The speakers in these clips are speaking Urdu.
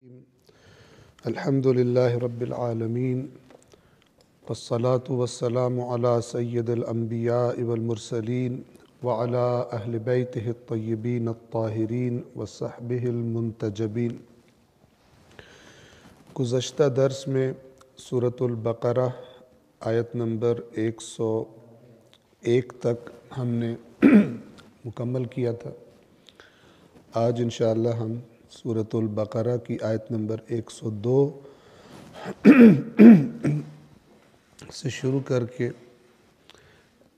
الحمد للہ رب العالمین والصلاة والسلام علی سید الانبیاء والمرسلین وعلی اہل بیتہ الطیبین الطاہرین وصحبہ المنتجبین۔ گزشتہ درس میں سورۃ البقرہ آیت نمبر 101 تک ہم نے مکمل کیا تھا۔ آج انشاءاللہ ہم سورۃ البقرہ کی آیت نمبر 102 سے شروع کر کے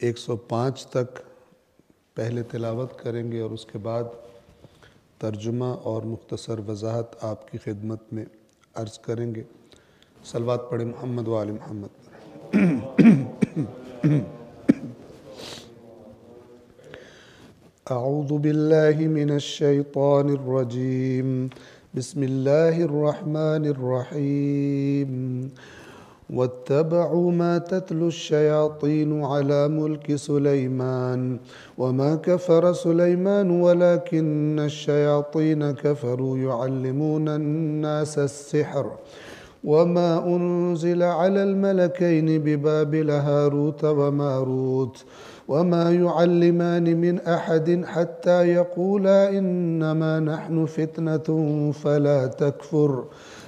105 تک پہلے تلاوت کریں گے اور اس کے بعد ترجمہ اور مختصر وضاحت آپ کی خدمت میں عرض کریں گے۔ صلوات پڑھیں محمد و آل محمد پر۔ اعوذ باللہ من الشیطان الرجیم، بسم اللہ الرحمن الرحیم۔ واتبعوا ما تتلو الشياطين على ملك سليمان وما كفر سليمان ولكن الشياطين كفروا يعلمون الناس السحر وما أنزل على الملكين ببابل هاروت وماروت وما يعلمان من أحد حتى يقولا إنما نحن فتنة فلا تكفر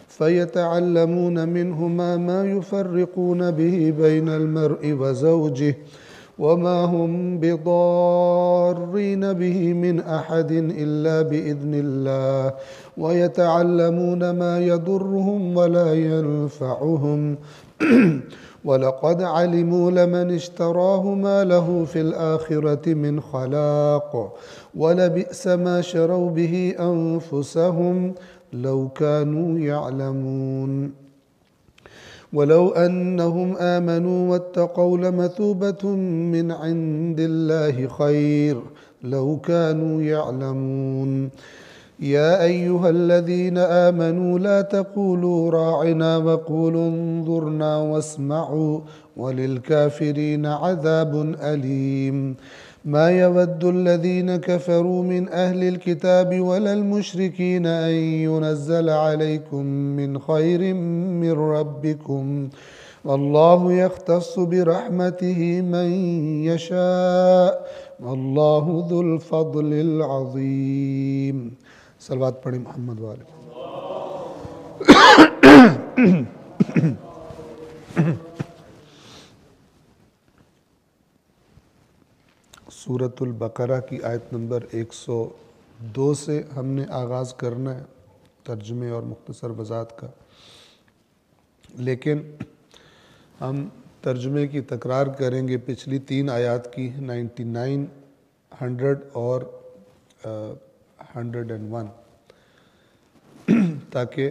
فيتعلمون منهما ما يفرقون به بين المرء وزوجه وما هم بضارين به من أحد إلا بإذن الله ويتعلمون ما يضرهم ولا ينفعهم وَلَقَدْ عَلِمُوا لَمَنِ اشْتَرَاهُ مَا لَهُ فِي الْآخِرَةِ مِنْ خَلَاقٍ وَلَبِئْسَ مَا شَرَوْا بِهِ أَنفُسَهُمْ لَوْ كَانُوا يَعْلَمُونَ وَلَوْ أَنَّهُمْ آمَنُوا وَاتَّقَوْا لَمَثُوبَةٌ مِّنْ عِندِ اللَّهِ خَيْرٌ لَوْ كَانُوا يَعْلَمُونَ يا أيها الذين آمنوا لا تقولوا راعنا وقولوا انظرنا واسمعوا وللكافرين عذاب أليم ما يود الذين كفروا من أهل الكتاب ولا المشركين أن ينزل عليكم من خير من ربكم والله يختص برحمته من يشاء والله ذو الفضل العظيم۔ صلوات پڑھیں محمد والے۔ سورۃ البقرہ کی آیت نمبر 102 سے ہم نے آغاز کرنا ہے ترجمے اور مختصر وضاحت کا، لیکن ہم ترجمے کی تکرار کریں گے پچھلی 3 آیات کی 99، 100 اور 101، تاکہ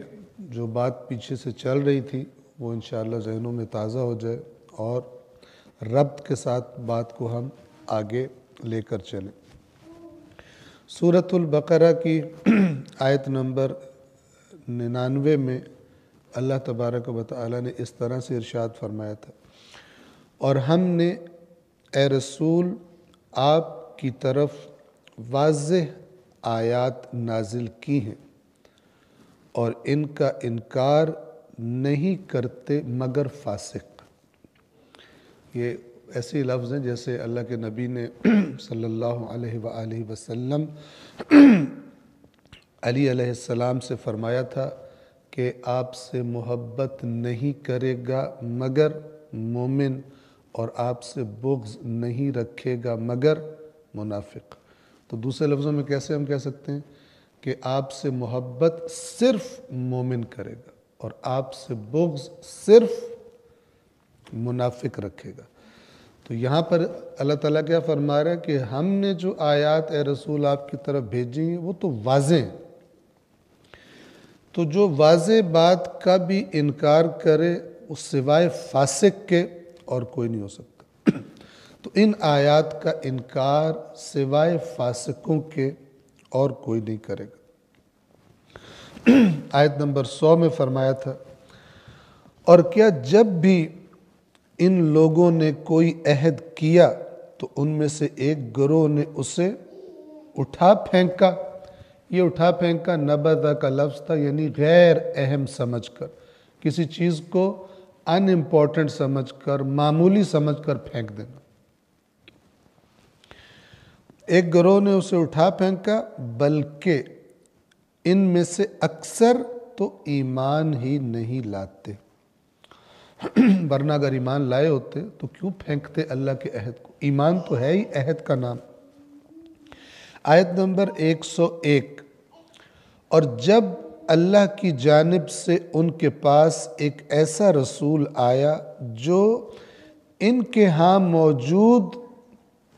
جو بات پیچھے سے چل رہی تھی وہ انشاءاللہ ذہنوں میں تازہ ہو جائے اور ربط کے ساتھ بات کو ہم آگے لے کر چلیں۔ سورۃ البقرہ کی آیت نمبر 99 میں اللہ تبارک و تعالی نے اس طرح سے ارشاد فرمایا تھا، اور ہم نے اے رسول آپ کی طرف واضح آیات نازل کی ہیں اور ان کا انکار نہیں کرتے مگر فاسق۔ یہ ایسے لفظ ہیں جیسے اللہ کے نبی نے صلی اللہ علیہ وآلہ وسلم علی علیہ السلام سے فرمایا تھا کہ آپ سے محبت نہیں کرے گا مگر مومن اور آپ سے بغض نہیں رکھے گا مگر منافق۔ تو دوسرے لفظوں میں کیسے ہم کہہ سکتے ہیں کہ آپ سے محبت صرف مومن کرے گا اور آپ سے بغض صرف منافق رکھے گا۔ تو یہاں پر اللہ تعالیٰ کیا فرما رہا ہے کہ ہم نے جو آیات اے رسول آپ کی طرف بھیجی ہیں وہ تو واضح ہیں، تو جو واضح بات کا بھی انکار کرے اس سوائے فاسق کے اور کوئی نہیں ہو سکتا۔ تو ان آیات کا انکار سوائے فاسقوں کے اور کوئی نہیں کرے گا۔ آیت نمبر 100 میں فرمایا تھا، اور کیا جب بھی ان لوگوں نے کوئی عہد کیا تو ان میں سے ایک گروہ نے اسے اٹھا پھینکا یہ اٹھا پھینکا نبذ کا لفظ تھا، یعنی غیر اہم سمجھ کر، کسی چیز کو ان امپورٹنٹ سمجھ کر، معمولی سمجھ کر پھینک دینا۔ ایک گروہ نے اسے اٹھا پھینکا، بلکہ ان میں سے اکثر تو ایمان ہی نہیں لاتے، ورنہ اگر ایمان لائے ہوتے تو کیوں پھینکتے اللہ کے عہد کو؟ ایمان تو ہے ہی عہد کا نام۔ آیت نمبر 101، اور جب اللہ کی جانب سے ان کے پاس ایک ایسا رسول آیا جو ان کے ہاں موجود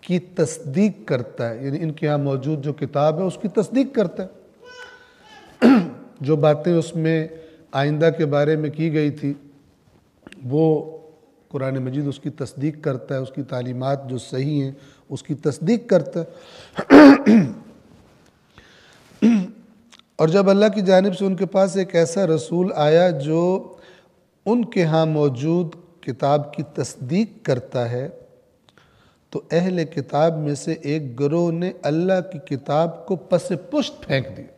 کی تصدیق کرتا ہے، یعنی ان کے ہاں موجود جو کتاب ہے اس کی تصدیق کرتا ہے، جو باتیں اس میں آئندہ کے بارے میں کی گئی تھی وہ قرآن مجید اس کی تصدیق کرتا ہے، اس کی تعلیمات جو صحیح ہیں اس کی تصدیق کرتا ہے۔ اور جب اللہ کی جانب سے ان کے پاس ایک ایسا رسول آیا جو ان کے ہاں موجود کتاب کی تصدیق کرتا ہے تو اہل کتاب میں سے ایک گروہ نے اللہ کی کتاب کو پس پشت پھینک دیا،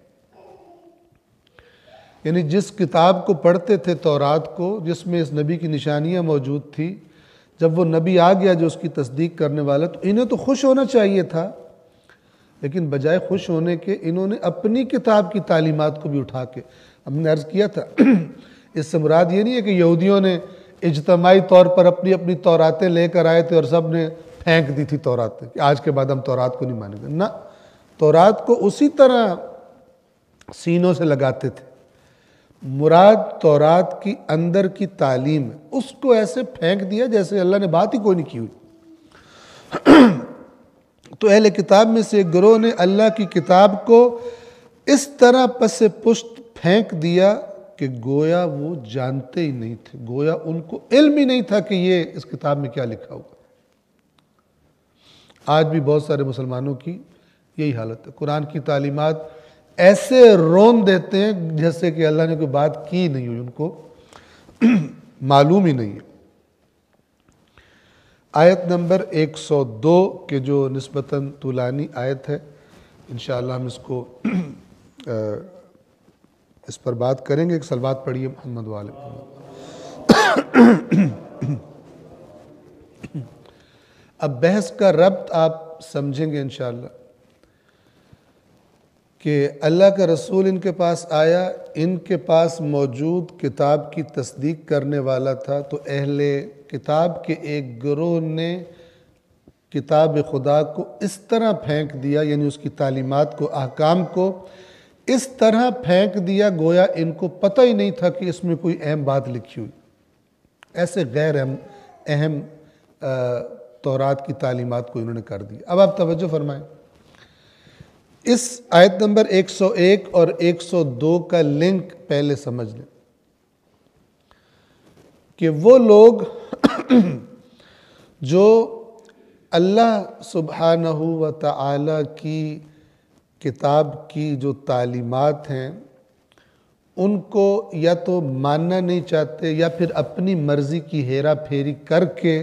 یعنی جس کتاب کو پڑھتے تھے تورات کو، جس میں اس نبی کی نشانیاں موجود تھی، جب وہ نبی آ گیا جو اس کی تصدیق کرنے والا، تو انہیں تو خوش ہونا چاہیے تھا، لیکن بجائے خوش ہونے کے انہوں نے اپنی کتاب کی تعلیمات کو بھی اٹھا کے، ہم نے عرض کیا تھا اس سے مراد یہ نہیں ہے کہ یہودیوں نے اجتماعی طور پر اپنی اپنی توراتیں لے کر آئے تھے اور سب نے پھینک دی تھی توراتیں کہ آج کے بعد ہم تورات کو نہیں مانیں گے، نہ، تورات کو اسی طرح سینوں سے لگاتے تھے۔ مراد تورات کی اندر کی تعلیم ہے، اس کو ایسے پھینک دیا جیسے اللہ نے بات ہی کوئی نہیں کی ہوئی۔ تو اہل کتاب میں سے ایک گروہ نے اللہ کی کتاب کو اس طرح پس پشت پھینک دیا کہ گویا وہ جانتے ہی نہیں تھے، گویا ان کو علم ہی نہیں تھا کہ یہ اس کتاب میں کیا لکھا ہوا۔ آج بھی بہت سارے مسلمانوں کی یہی حالت ہے، قرآن کی تعلیمات ایسے رون دیتے ہیں جیسے کہ اللہ نے کوئی بات کی نہیں ہوئی، ان کو معلوم ہی نہیں ہے۔ آیت نمبر 102 کے جو نسبتاً طولانی آیت ہے، انشاءاللہ ہم اس کو اس پر بات کریں گے۔ ایک صلوات پڑھیے محمد و آل محمد۔ اب بحث کا ربط آپ سمجھیں گے انشاءاللہ کہ اللہ کا رسول ان کے پاس آیا، ان کے پاس موجود کتاب کی تصدیق کرنے والا تھا، تو اہل کتاب کے ایک گروہ نے کتاب خدا کو اس طرح پھینک دیا، یعنی اس کی تعلیمات کو، احکام کو اس طرح پھینک دیا گویا ان کو پتہ ہی نہیں تھا کہ اس میں کوئی اہم بات لکھی ہوئی، ایسے غیر اہم تورات کی تعلیمات کو انہوں نے کر دیا۔ اب آپ توجہ فرمائیں، اس آیت نمبر 101 اور 102 کا لنک پہلے سمجھ لیں کہ وہ لوگ جو اللہ سبحانہ و تعالی کی کتاب کی جو تعلیمات ہیں ان کو یا تو ماننا نہیں چاہتے یا پھر اپنی مرضی کی ہیرا پھیری کر کے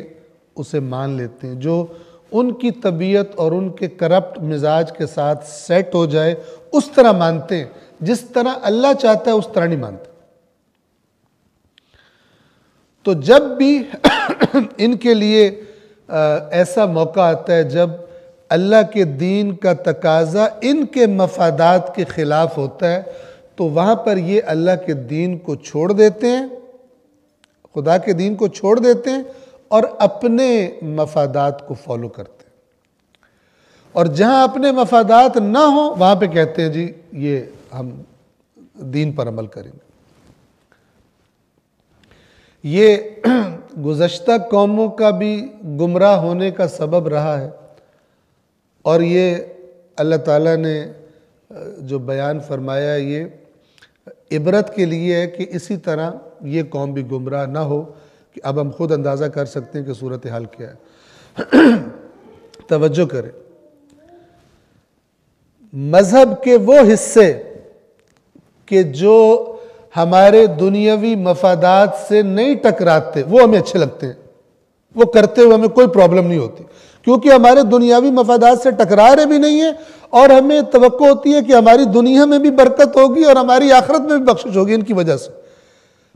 اسے مان لیتے ہیں، جو ان کی طبیعت اور ان کے کرپٹ مزاج کے ساتھ سیٹ ہو جائے اس طرح مانتے ہیں، جس طرح اللہ چاہتا ہے اس طرح نہیں مانتے۔ تو جب بھی ان کے لیے ایسا موقع آتا ہے جب اللہ کے دین کا تقاضا ان کے مفادات کے خلاف ہوتا ہے تو وہاں پر یہ اللہ کے دین کو چھوڑ دیتے ہیں، خدا کے دین کو چھوڑ دیتے ہیں اور اپنے مفادات کو فالو کرتے ہیں، اور جہاں اپنے مفادات نہ ہوں وہاں پہ کہتے ہیں جی یہ ہم دین پر عمل کریں گے۔ یہ گزشتہ قوموں کا بھی گمراہ ہونے کا سبب رہا ہے، اور یہ اللہ تعالیٰ نے جو بیان فرمایا ہے یہ عبرت کے لیے ہے کہ اسی طرح یہ قوم بھی گمراہ نہ ہو، کہ اب ہم خود اندازہ کر سکتے ہیں کہ صورتحال کیا ہے۔ توجہ کریں، مذہب کے وہ حصے کہ جو ہمارے دنیاوی مفادات سے نہیں ٹکراتے وہ ہمیں اچھے لگتے ہیں، وہ کرتے ہوئے ہمیں کوئی پرابلم نہیں ہوتی، کیونکہ ہمارے دنیاوی مفادات سے ٹکرا رہے بھی نہیں ہیں اور ہمیں توقع ہوتی ہے کہ ہماری دنیا میں بھی برکت ہوگی اور ہماری آخرت میں بھی بخشش ہوگی ان کی وجہ سے،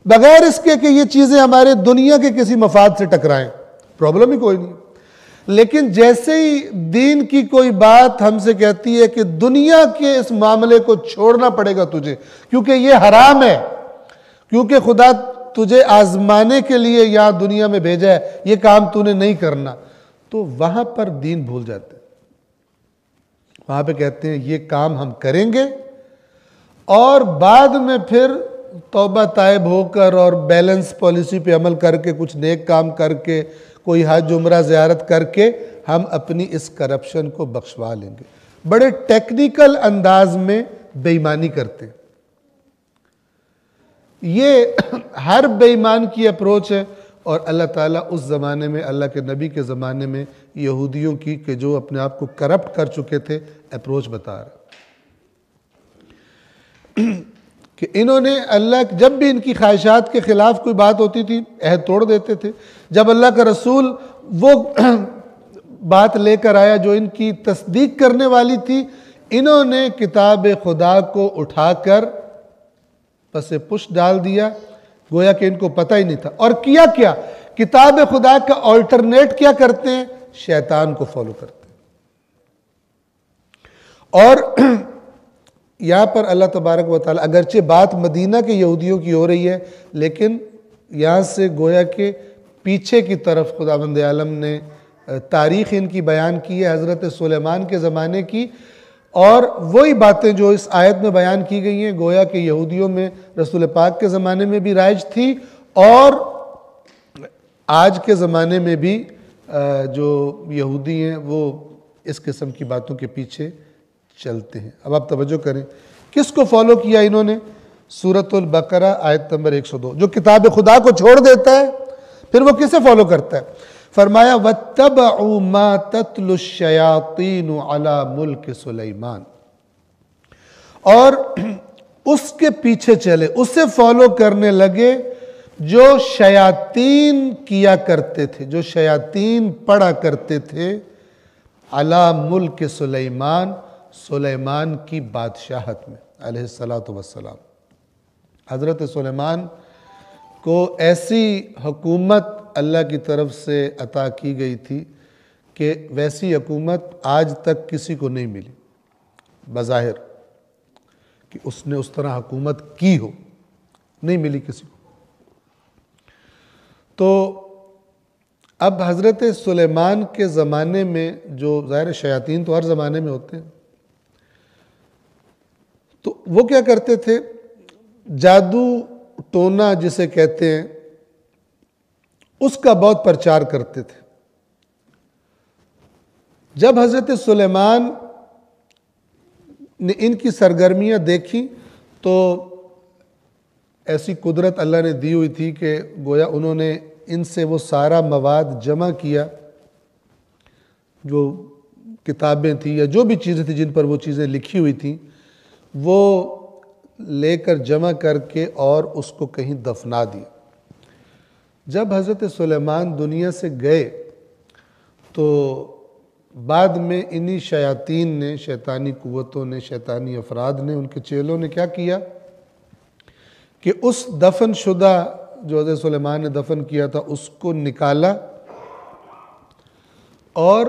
بغیر اس کے کہ یہ چیزیں ہمارے دنیا کے کسی مفاد سے ٹکرائیں، پرابلم ہی کوئی نہیں۔ لیکن جیسے ہی دین کی کوئی بات ہم سے کہتی ہے کہ دنیا کے اس معاملے کو چھوڑنا پڑے گا تجھے کیونکہ یہ حرام ہے، کیونکہ خدا تجھے آزمانے کے لیے یہاں دنیا میں بھیجا ہے، یہ کام تو نے نہیں کرنا، تو وہاں پر دین بھول جاتے ہیں۔ وہاں پہ کہتے ہیں یہ کام ہم کریں گے، اور بعد میں پھر توبہ طائب ہو کر اور بیلنس پالیسی پہ عمل کر کے کچھ نیک کام کر کے کوئی حج عمرہ زیارت کر کے ہم اپنی اس کرپشن کو بخشوا لیں گے۔ بڑے ٹیکنیکل انداز میں بے ایمانی کرتے ہیں۔ یہ ہر بے ایمان کی اپروچ ہے، اور اللہ تعالیٰ اس زمانے میں، اللہ کے نبی کے زمانے میں یہودیوں کی کہ جو اپنے آپ کو کرپٹ کر چکے تھے اپروچ بتا رہا کہ انہوں نے اللہ، جب بھی ان کی خواہشات کے خلاف کوئی بات ہوتی تھی عہد توڑ دیتے تھے۔ جب اللہ کا رسول وہ بات لے کر آیا جو ان کی تصدیق کرنے والی تھی، انہوں نے کتاب خدا کو اٹھا کر پس پش ڈال دیا، گویا کہ ان کو پتہ ہی نہیں تھا۔ اور کیا کتاب خدا کا آلٹرنیٹ کیا کرتے ہیں؟ شیطان کو فالو کرتے ہیں۔ اور یہاں پر اللہ تبارک و تعالیٰ، اگرچہ بات مدینہ کے یہودیوں کی ہو رہی ہے، لیکن یہاں سے گویا کہ پیچھے کی طرف خداوند عالم نے تاریخ ان کی بیان کی ہے، حضرت سلیمان کے زمانے کی، اور وہی باتیں جو اس آیت میں بیان کی گئی ہیں گویا کہ یہودیوں میں رسول پاک کے زمانے میں بھی رائج تھی، اور آج کے زمانے میں بھی جو یہودی ہیں وہ اس قسم کی باتوں کے پیچھے چلتے ہیں۔ اب آپ توجہ کریں، کس کو فالو کیا انہوں نے؟ سورۃ البقرہ آیت نمبر 102۔ جو کتاب خدا کو چھوڑ دیتا ہے پھر وہ کسے فالو کرتا ہے؟ فرمایا وَاتَّبَعُوا مَا تَتْلُو الشَّيَاطِينُ عَلَى مُلْكِ سُلَيْمَانَ، اور اس کے پیچھے چلے، اسے فالو کرنے لگے جو شیاطین کیا کرتے تھے، جو شیاطین پڑھا کرتے تھے عَلَى مُلْكِ سُلَيْمَانَ، سلیمان کی بادشاہت میں علیہ السلام۔ حضرت سلیمان کو ایسی حکومت اللہ کی طرف سے عطا کی گئی تھی کہ ویسی حکومت آج تک کسی کو نہیں ملی بظاہر، کہ اس نے اس طرح حکومت کی ہو، نہیں ملی کسی کو۔ تو اب حضرت سلیمان کے زمانے میں جو ظاہر شیاطین تو ہر زمانے میں ہوتے ہیں، تو وہ کیا کرتے تھے؟ جادو ٹونا جسے کہتے ہیں، اس کا بہت پرچار کرتے تھے۔ جب حضرت سلیمان نے ان کی سرگرمیاں دیکھی تو ایسی قدرت اللہ نے دی ہوئی تھی کہ گویا انہوں نے ان سے وہ سارا مواد جمع کیا، جو کتابیں تھیں یا جو بھی چیزیں تھیں جن پر وہ چیزیں لکھی ہوئی تھیں، وہ لے کر جمع کر کے اور اس کو کہیں دفنا دیا۔ جب حضرت سلیمان دنیا سے گئے تو بعد میں انہی شیاطین نے، شیطانی قوتوں نے، شیطانی افراد نے، ان کے چیلوں نے کیا کیا کہ اس دفن شدہ جو حضرت سلیمان نے دفن کیا تھا اس کو نکالا اور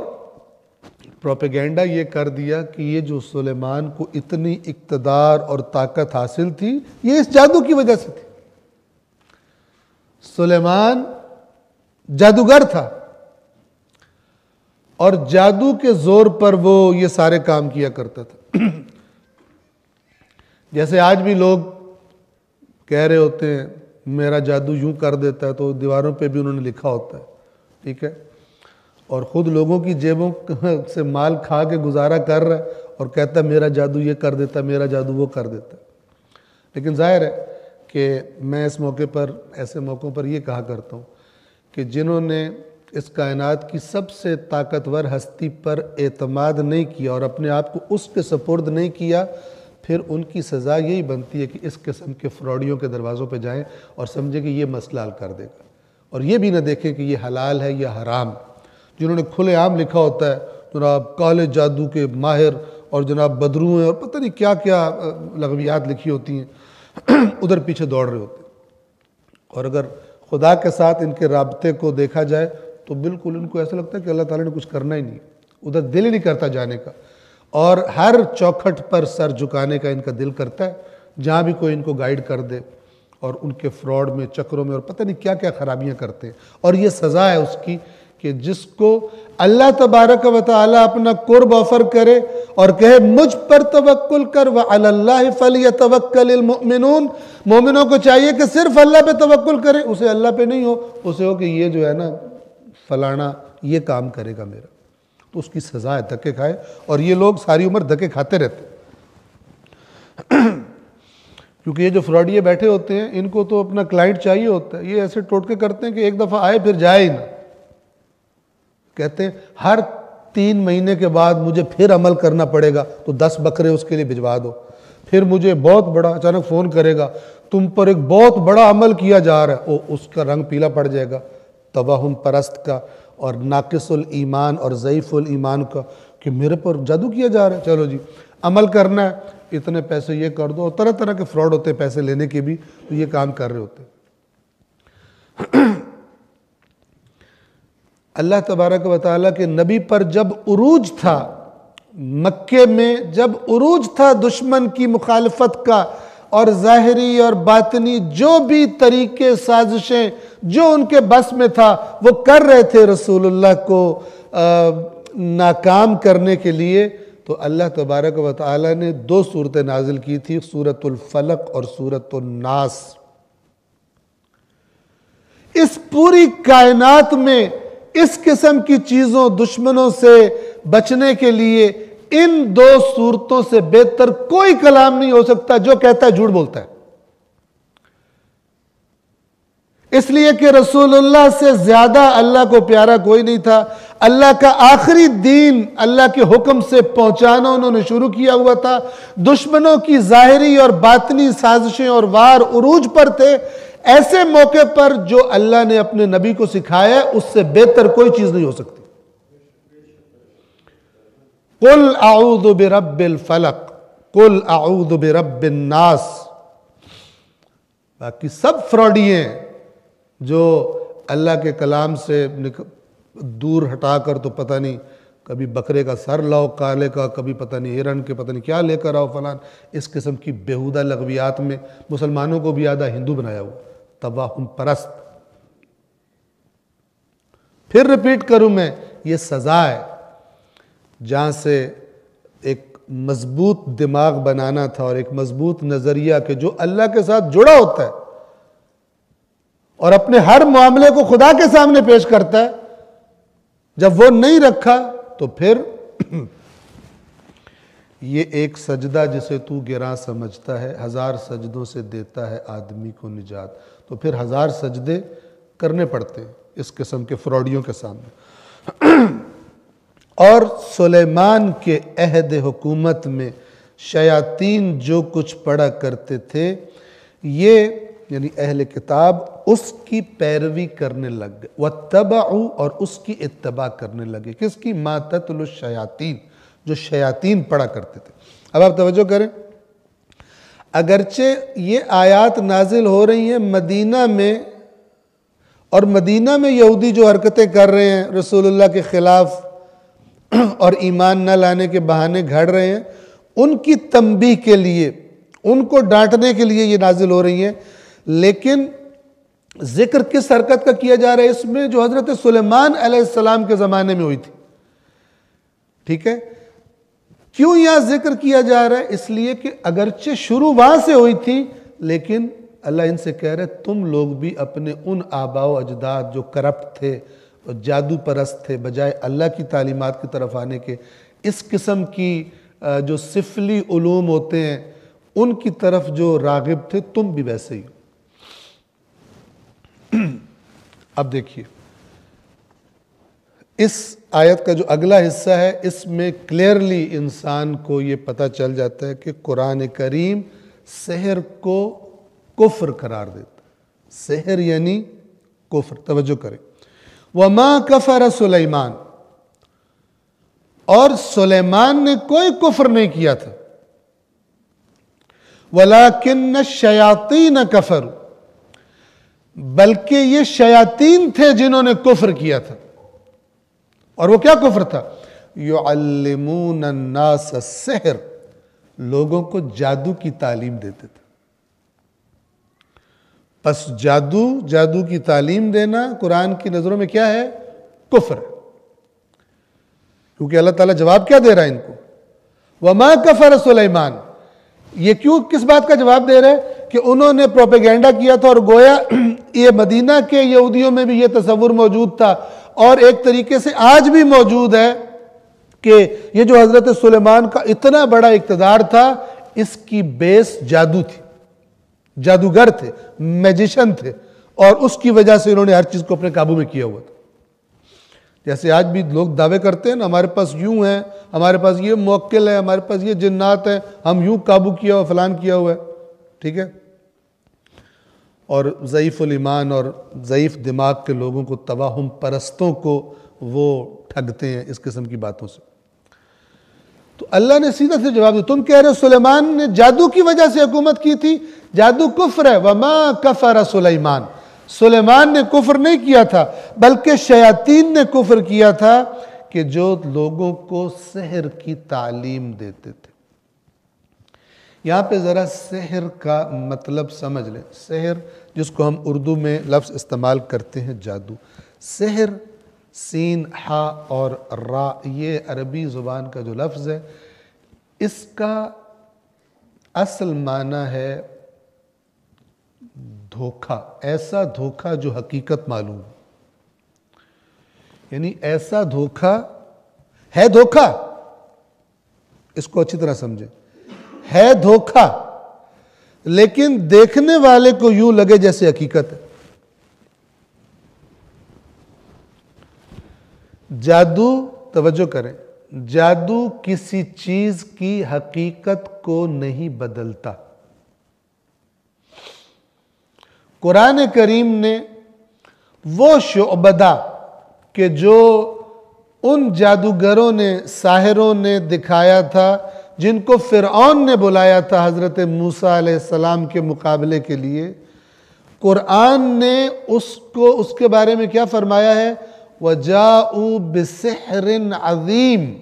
پروپیگنڈا یہ کر دیا کہ یہ جو سلیمان کو اتنی اقتدار اور طاقت حاصل تھی یہ اس جادو کی وجہ سے تھی۔ سلیمان جادوگر تھا اور جادو کے زور پر وہ یہ سارے کام کیا کرتا تھا۔ جیسے آج بھی لوگ کہہ رہے ہوتے ہیں میرا جادو یوں کر دیتا ہے، تو دیواروں پہ بھی انہوں نے لکھا ہوتا ہے، ٹھیک ہے، اور خود لوگوں کی جیبوں سے مال کھا کے گزارا کر رہا ہے اور کہتا ہے میرا جادو یہ کر دیتا ہے، میرا جادو وہ کر دیتا ہے۔ لیکن ظاہر ہے کہ میں اس موقع پر، ایسے موقعوں پر یہ کہا کرتا ہوں کہ جنہوں نے اس کائنات کی سب سے طاقتور ہستی پر اعتماد نہیں کیا اور اپنے آپ کو اس کے سپرد نہیں کیا، پھر ان کی سزا یہی بنتی ہے کہ اس قسم کے فراڈیوں کے دروازوں پہ جائیں اور سمجھیں کہ یہ مسئلہ حل کر دے گا، اور یہ بھی نہ دیکھیں کہ یہ حلال ہے یا حرام۔ جنہوں نے کھلے عام لکھا ہوتا ہے جناب کالے جادو کے ماہر اور جناب بدرو ہیں اور پتہ نہیں کیا کیا لغویات لکھی ہوتی ہیں، ادھر پیچھے دوڑ رہے ہوتے ہیں۔ اور اگر خدا کے ساتھ ان کے رابطے کو دیکھا جائے تو بالکل ان کو ایسا لگتا ہے کہ اللہ تعالیٰ نے کچھ کرنا ہی نہیں، ادھر دل ہی نہیں کرتا جانے کا، اور ہر چوکھٹ پر سر جھکانے کا ان کا دل کرتا ہے جہاں بھی کوئی ان کو گائیڈ کر دے، اور ان کے فراڈ میں، چکروں میں، اور پتہ نہیں کیا کیا خرابیاں کرتے ہیں۔ اور یہ سزا ہے اس کی کہ جس کو اللہ تبارک و تعالیٰ اپنا قرب آفر کرے اور کہے مجھ پر توکل کر، وَعَلَى اللَّهِ فَلْيَتَوَكَّلِ الْمُؤْمِنُونَ، مومنوں کو چاہیے کہ صرف اللہ پہ توکل کرے، اسے اللہ پہ نہیں ہو، اسے ہو کہ یہ جو ہے نا فلانا یہ کام کرے گا میرا، تو اس کی سزا ہے دھکے کھائے، اور یہ لوگ ساری عمر دھکے کھاتے رہتے ہیں۔ کیونکہ یہ جو فراڈیے بیٹھے ہوتے ہیں ان کو تو اپنا کلائنٹ چاہیے ہوتا ہے، یہ ایسے ٹوٹکے کرتے ہیں کہ ایک دفعہ آئے پھر جائے ہی نہ، کہتے ہیں ہر 3 مہینے کے بعد مجھے پھر عمل کرنا پڑے گا، تو 10 بکرے اس کے لیے بھجوا دو، پھر مجھے بہت بڑا اچانک فون کرے گا تم پر ایک بہت بڑا عمل کیا جا رہا ہے، اس کا رنگ پیلا پڑ جائے گا توہم پرست کا اور ناقص الایمان اور ضعیف الایمان کا، کہ میرے پر جادو کیا جا رہا ہے، چلو جی عمل کرنا ہے، اتنے پیسے یہ کر دو، اور طرح طرح کے فراڈ ہوتے ہیں پیسے لینے کے بھی، تو یہ کام کر رہے ہوتے ہیں۔ اللہ تبارک و تعالیٰ کے نبی پر جب عروج تھا، مکے میں جب عروج تھا دشمن کی مخالفت کا، اور ظاہری اور باطنی جو بھی طریقے سازشیں جو ان کے بس میں تھا وہ کر رہے تھے رسول اللہ کو ناکام کرنے کے لیے، تو اللہ تبارک و تعالیٰ نے 2 صورتیں نازل کی تھی، سورۃ الفلق اور سورۃ الناس۔ اس پوری کائنات میں اس قسم کی چیزوں دشمنوں سے بچنے کے لیے ان 2 صورتوں سے بہتر کوئی کلام نہیں ہو سکتا، جو کہتا ہے جھوٹ بولتا ہے۔ اس لیے کہ رسول اللہ سے زیادہ اللہ کو پیارا کوئی نہیں تھا، اللہ کا آخری دین اللہ کے حکم سے پہنچانا انہوں نے شروع کیا ہوا تھا، دشمنوں کی ظاہری اور باطنی سازشیں اور وار عروج پر تھے، ایسے موقع پر جو اللہ نے اپنے نبی کو سکھایا ہے اس سے بہتر کوئی چیز نہیں ہو سکتی۔ قُلْ اعوذ برب الفلق، قُلْ اعوذ برب الناس۔ باقی سب فراڈی ہیں جو اللہ کے کلام سے دور ہٹا کر تو پتہ نہیں کبھی بکرے کا سر لاؤ کالے کا، کبھی پتہ نہیں ہرن کے پتہ نہیں کیا لے کر آؤ فلان، اس قسم کی بیہودہ لغویات میں مسلمانوں کو بھی آدھا ہندو بنایا ہوا، توہم پرست۔ پھر ریپیٹ کروں میں، یہ سزا ہے جہاں سے ایک مضبوط دماغ بنانا تھا اور ایک مضبوط نظریہ کہ جو اللہ کے ساتھ جڑا ہوتا ہے اور اپنے ہر معاملے کو خدا کے سامنے پیش کرتا ہے، جب وہ نہیں رکھا تو پھر یہ ایک سجدہ جسے تو گراں سمجھتا ہے 1000 سجدوں سے دیتا ہے آدمی کو نجات، تو پھر 1000 سجدے کرنے پڑتے ہیں اس قسم کے فراڈیوں کے سامنے۔ اور سلیمان کے عہد حکومت میں شیاطین جو کچھ پڑھا کرتے تھے، یہ یعنی اہل کتاب اس کی پیروی کرنے لگ گئے، وَاتَّبَعُوا، اور اس کی اتباع کرنے لگے، کس کی؟ مَا تَتْلُو الشَّيَاطِین، جو شیاطین پڑھا کرتے تھے۔ اب آپ توجہ کریں، اگرچہ یہ آیات نازل ہو رہی ہیں مدینہ میں، اور مدینہ میں یہودی جو حرکتیں کر رہے ہیں رسول اللہ کے خلاف اور ایمان نہ لانے کے بہانے گھڑ رہے ہیں، ان کی تنبیہ کے لیے، ان کو ڈانٹنے کے لیے یہ نازل ہو رہی ہیں، لیکن ذکر کس حرکت کا کیا جا رہا ہے اس میں؟ جو حضرت سلیمان علیہ السلام کے زمانے میں ہوئی تھی، ٹھیک ہے؟ کیوں یہاں ذکر کیا جا رہا ہے؟ اس لیے کہ اگرچہ شروع وہاں سے ہوئی تھی، لیکن اللہ ان سے کہہ رہے تم لوگ بھی اپنے ان آباء و اجداد جو کرپٹ تھے، جادو پرست تھے، بجائے اللہ کی تعلیمات کی طرف آنے کے، اس قسم کی جو سفلی علوم ہوتے ہیں ان کی طرف جو راغب تھے، تم بھی ویسے ہی۔ اب دیکھیے اس آیت کا جو اگلا حصہ ہے، اس میں کلیئرلی انسان کو یہ پتہ چل جاتا ہے کہ قرآن کریم سحر کو کفر قرار دیتا ہے۔ سحر یعنی کفر، توجہ کریں۔ وَمَا كَفَرَ سُلَيْمَانَ، اور سلیمان نے کوئی کفر نہیں کیا تھا. وَلَكِنَّ الشَّيَاطِينَ كَفَرُوا، بلکہ یہ شیاطین تھے جنہوں نے کفر کیا تھا. اور وہ کیا کفر تھا؟ يُعَلِّمُونَ النَّاسَ السِّحْرَ، لوگوں کو جادو کی تعلیم دیتے تھے. پس جادو کی تعلیم دینا قرآن کی نظروں میں کیا ہے؟ کفر ہے. کیونکہ اللہ تعالیٰ جواب کیا دے رہا ہے ان کو؟ وَمَا كَفَرَ سُلَيْمَانَ. یہ کیوں کس بات کا جواب دے رہے ہیں؟ کہ انہوں نے پروپیگنڈا کیا تھا اور گویا یہ مدینہ کے یہودیوں میں بھی یہ تصور موجود تھا، اور ایک طریقے سے آج بھی موجود ہے کہ یہ جو حضرت سلیمان کا اتنا بڑا اقتدار تھا، اس کی بیس جادو تھی. جادوگر تھے، میجیشن تھے، اور اس کی وجہ سے انہوں نے ہر چیز کو اپنے قابو میں کیا ہوا تھا. جیسے آج بھی لوگ دعوے کرتے ہیں نا، ہمارے پاس یوں ہے، ہمارے پاس یہ موکل ہے، ہمارے پاس یہ جنات ہیں، ہم یوں قابو کیا ہوا، فلان کیا ہوا ہے. ٹھیک ہے. اور ضعیف الایمان اور ضعیف دماغ کے لوگوں کو، توہم پرستوں کو وہ ٹھگتے ہیں اس قسم کی باتوں سے. تو اللہ نے سیدھا سے جواب دیا. تم کہہ رہے ہو سلیمان نے جادو کی وجہ سے حکومت کی تھی، جادو کفر ہے. وَمَا كَفَرَ سُلَيْمَانَ، سلیمان نے کفر نہیں کیا تھا، بلکہ شیاطین نے کفر کیا تھا کہ جو لوگوں کو سحر کی تعلیم دیتے تھے. یہاں پہ ذرا سحر کا مطلب سمجھ لیں. سحر جس کو ہم اردو میں لفظ استعمال کرتے ہیں جادو. سحر سین ہا اور را، یہ عربی زبان کا جو لفظ ہے، اس کا اصل معنی ہے دھوکہ. ایسا دھوکہ جو حقیقت معلوم، یعنی ایسا دھوکہ ہے. دھوکہ اس کو اچھی طرح سمجھیں، ہے دھوکہ، لیکن دیکھنے والے کو یوں لگے جیسے حقیقت ہے. جادو، توجہ کریں، جادو کسی چیز کی حقیقت کو نہیں بدلتا. قرآن کریم نے وہ شعبدہ کہ جو ان جادوگروں نے، ساحروں نے دکھایا تھا، جن کو فرعون نے بلایا تھا حضرت موسیٰ علیہ السلام کے مقابلے کے لیے، قرآن نے اس کے بارے میں کیا فرمایا ہے؟ وَجَاءُوا بِسِحْرٍ عَظِيمٍ،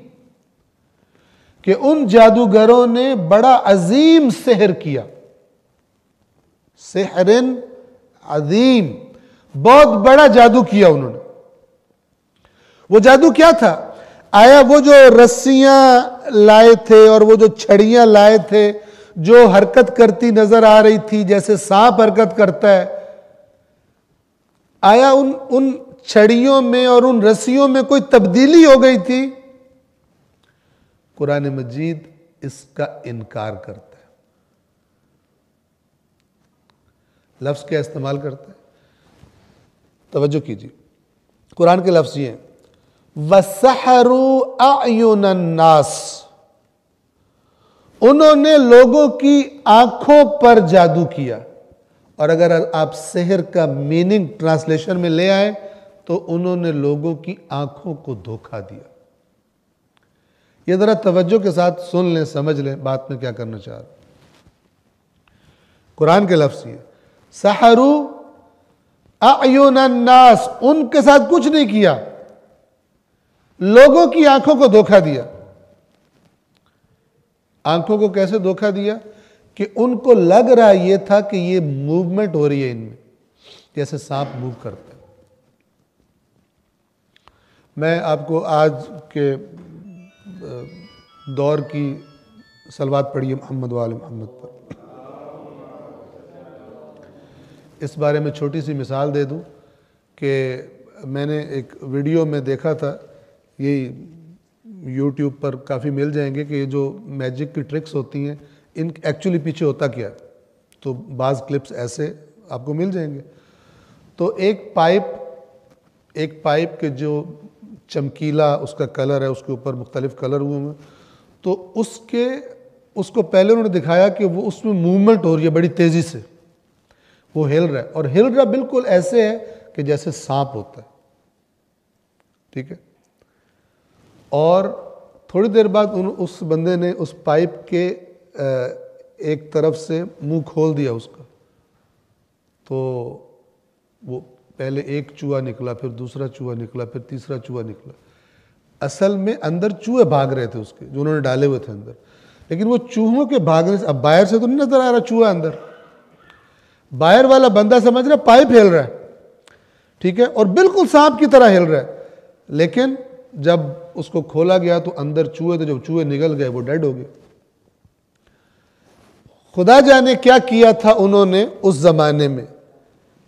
کہ ان جادوگروں نے بڑا عظیم سحر کیا. سحرٍ عظیم، بہت بڑا جادو کیا انہوں نے. وہ جادو کیا تھا؟ آیا وہ جو رسیاں لائے تھے اور وہ جو چھڑیاں لائے تھے جو حرکت کرتی نظر آ رہی تھی جیسے سانپ حرکت کرتا ہے، آیا ان چھڑیوں میں اور ان رسیوں میں کوئی تبدیلی ہو گئی تھی؟ قرآن مجید اس کا انکار کرتا ہے. لفظ کیا استعمال کرتا ہے؟ توجہ کیجیے. قرآن کے لفظ یہ ہیں وَسَحَرُوا أَعْيُنَ النَّاسِ، انہوں نے لوگوں کی آنکھوں پر جادو کیا. اور اگر آپ سحر کا میننگ ٹرانسلیشن میں لے آئیں تو انہوں نے لوگوں کی آنکھوں کو دھوکہ دیا. یہ ذرا توجہ کے ساتھ سن لیں، سمجھ لیں بات میں کیا کرنا چاہ رہا ہوں. قرآن کے لفظ یہ سحروا اعین الناس، ان کے ساتھ کچھ نہیں کیا، لوگوں کی آنکھوں کو دھوکہ دیا. آنکھوں کو کیسے دھوکہ دیا؟ کہ ان کو لگ رہا یہ تھا کہ یہ موومنٹ ہو رہی ہے ان میں، جیسے سانپ موو کرتا ہے. میں آپ کو آج کے دور کی صلوات پڑھیے محمد وآل محمد پر. اس بارے میں چھوٹی سی مثال دے دوں کہ میں نے ایک ویڈیو میں دیکھا تھا، یہ یوٹیوب پر کافی مل جائیں گے، کہ یہ جو میجک کی ٹرکس ہوتی ہیں ان ایکچولی پیچھے ہوتا کیا ہے. تو بعض کلپس ایسے آپ کو مل جائیں گے. تو ایک پائپ کے جو چمکیلا اس کا کلر ہے، اس کے اوپر مختلف کلر ہوئے ہیں، تو اس کو پہلے انہوں نے دکھایا کہ وہ اس میں موومنٹ ہو رہی ہے بڑی تیزی سے، وہ ہل رہا ہے، اور ہل رہا بالکل ایسے ہے کہ جیسے سانپ ہوتا ہے. ٹھیک ہے. اور تھوڑی دیر بعد اس بندے نے اس پائپ کے ایک طرف سے منہ کھول دیا اس کا، تو وہ پہلے ایک چوہا نکلا، پھر دوسرا چوہا نکلا، پھر تیسرا چوہا نکلا۔ اصل میں اندر چوہے بھاگ رہے تھے اس کے، جو انہوں نے ڈالے ہوئے تھے اندر، لیکن وہ چوہوں کے بھاگنے سے، اب باہر سے تو نہیں نظر آ رہا چوہا اندر، باہر والا بندہ سمجھ رہا پائپ ہل رہا ہے، ٹھیک ہے، اور بالکل سانپ کی طرح ہل رہا ہے، لیکن جب اس کو کھولا گیا تو اندر چوہے تھے، جب چوہے نگل گئے وہ ڈیڈ ہو گئے۔ خدا جانے کیا کیا تھا انہوں نے اس زمانے میں،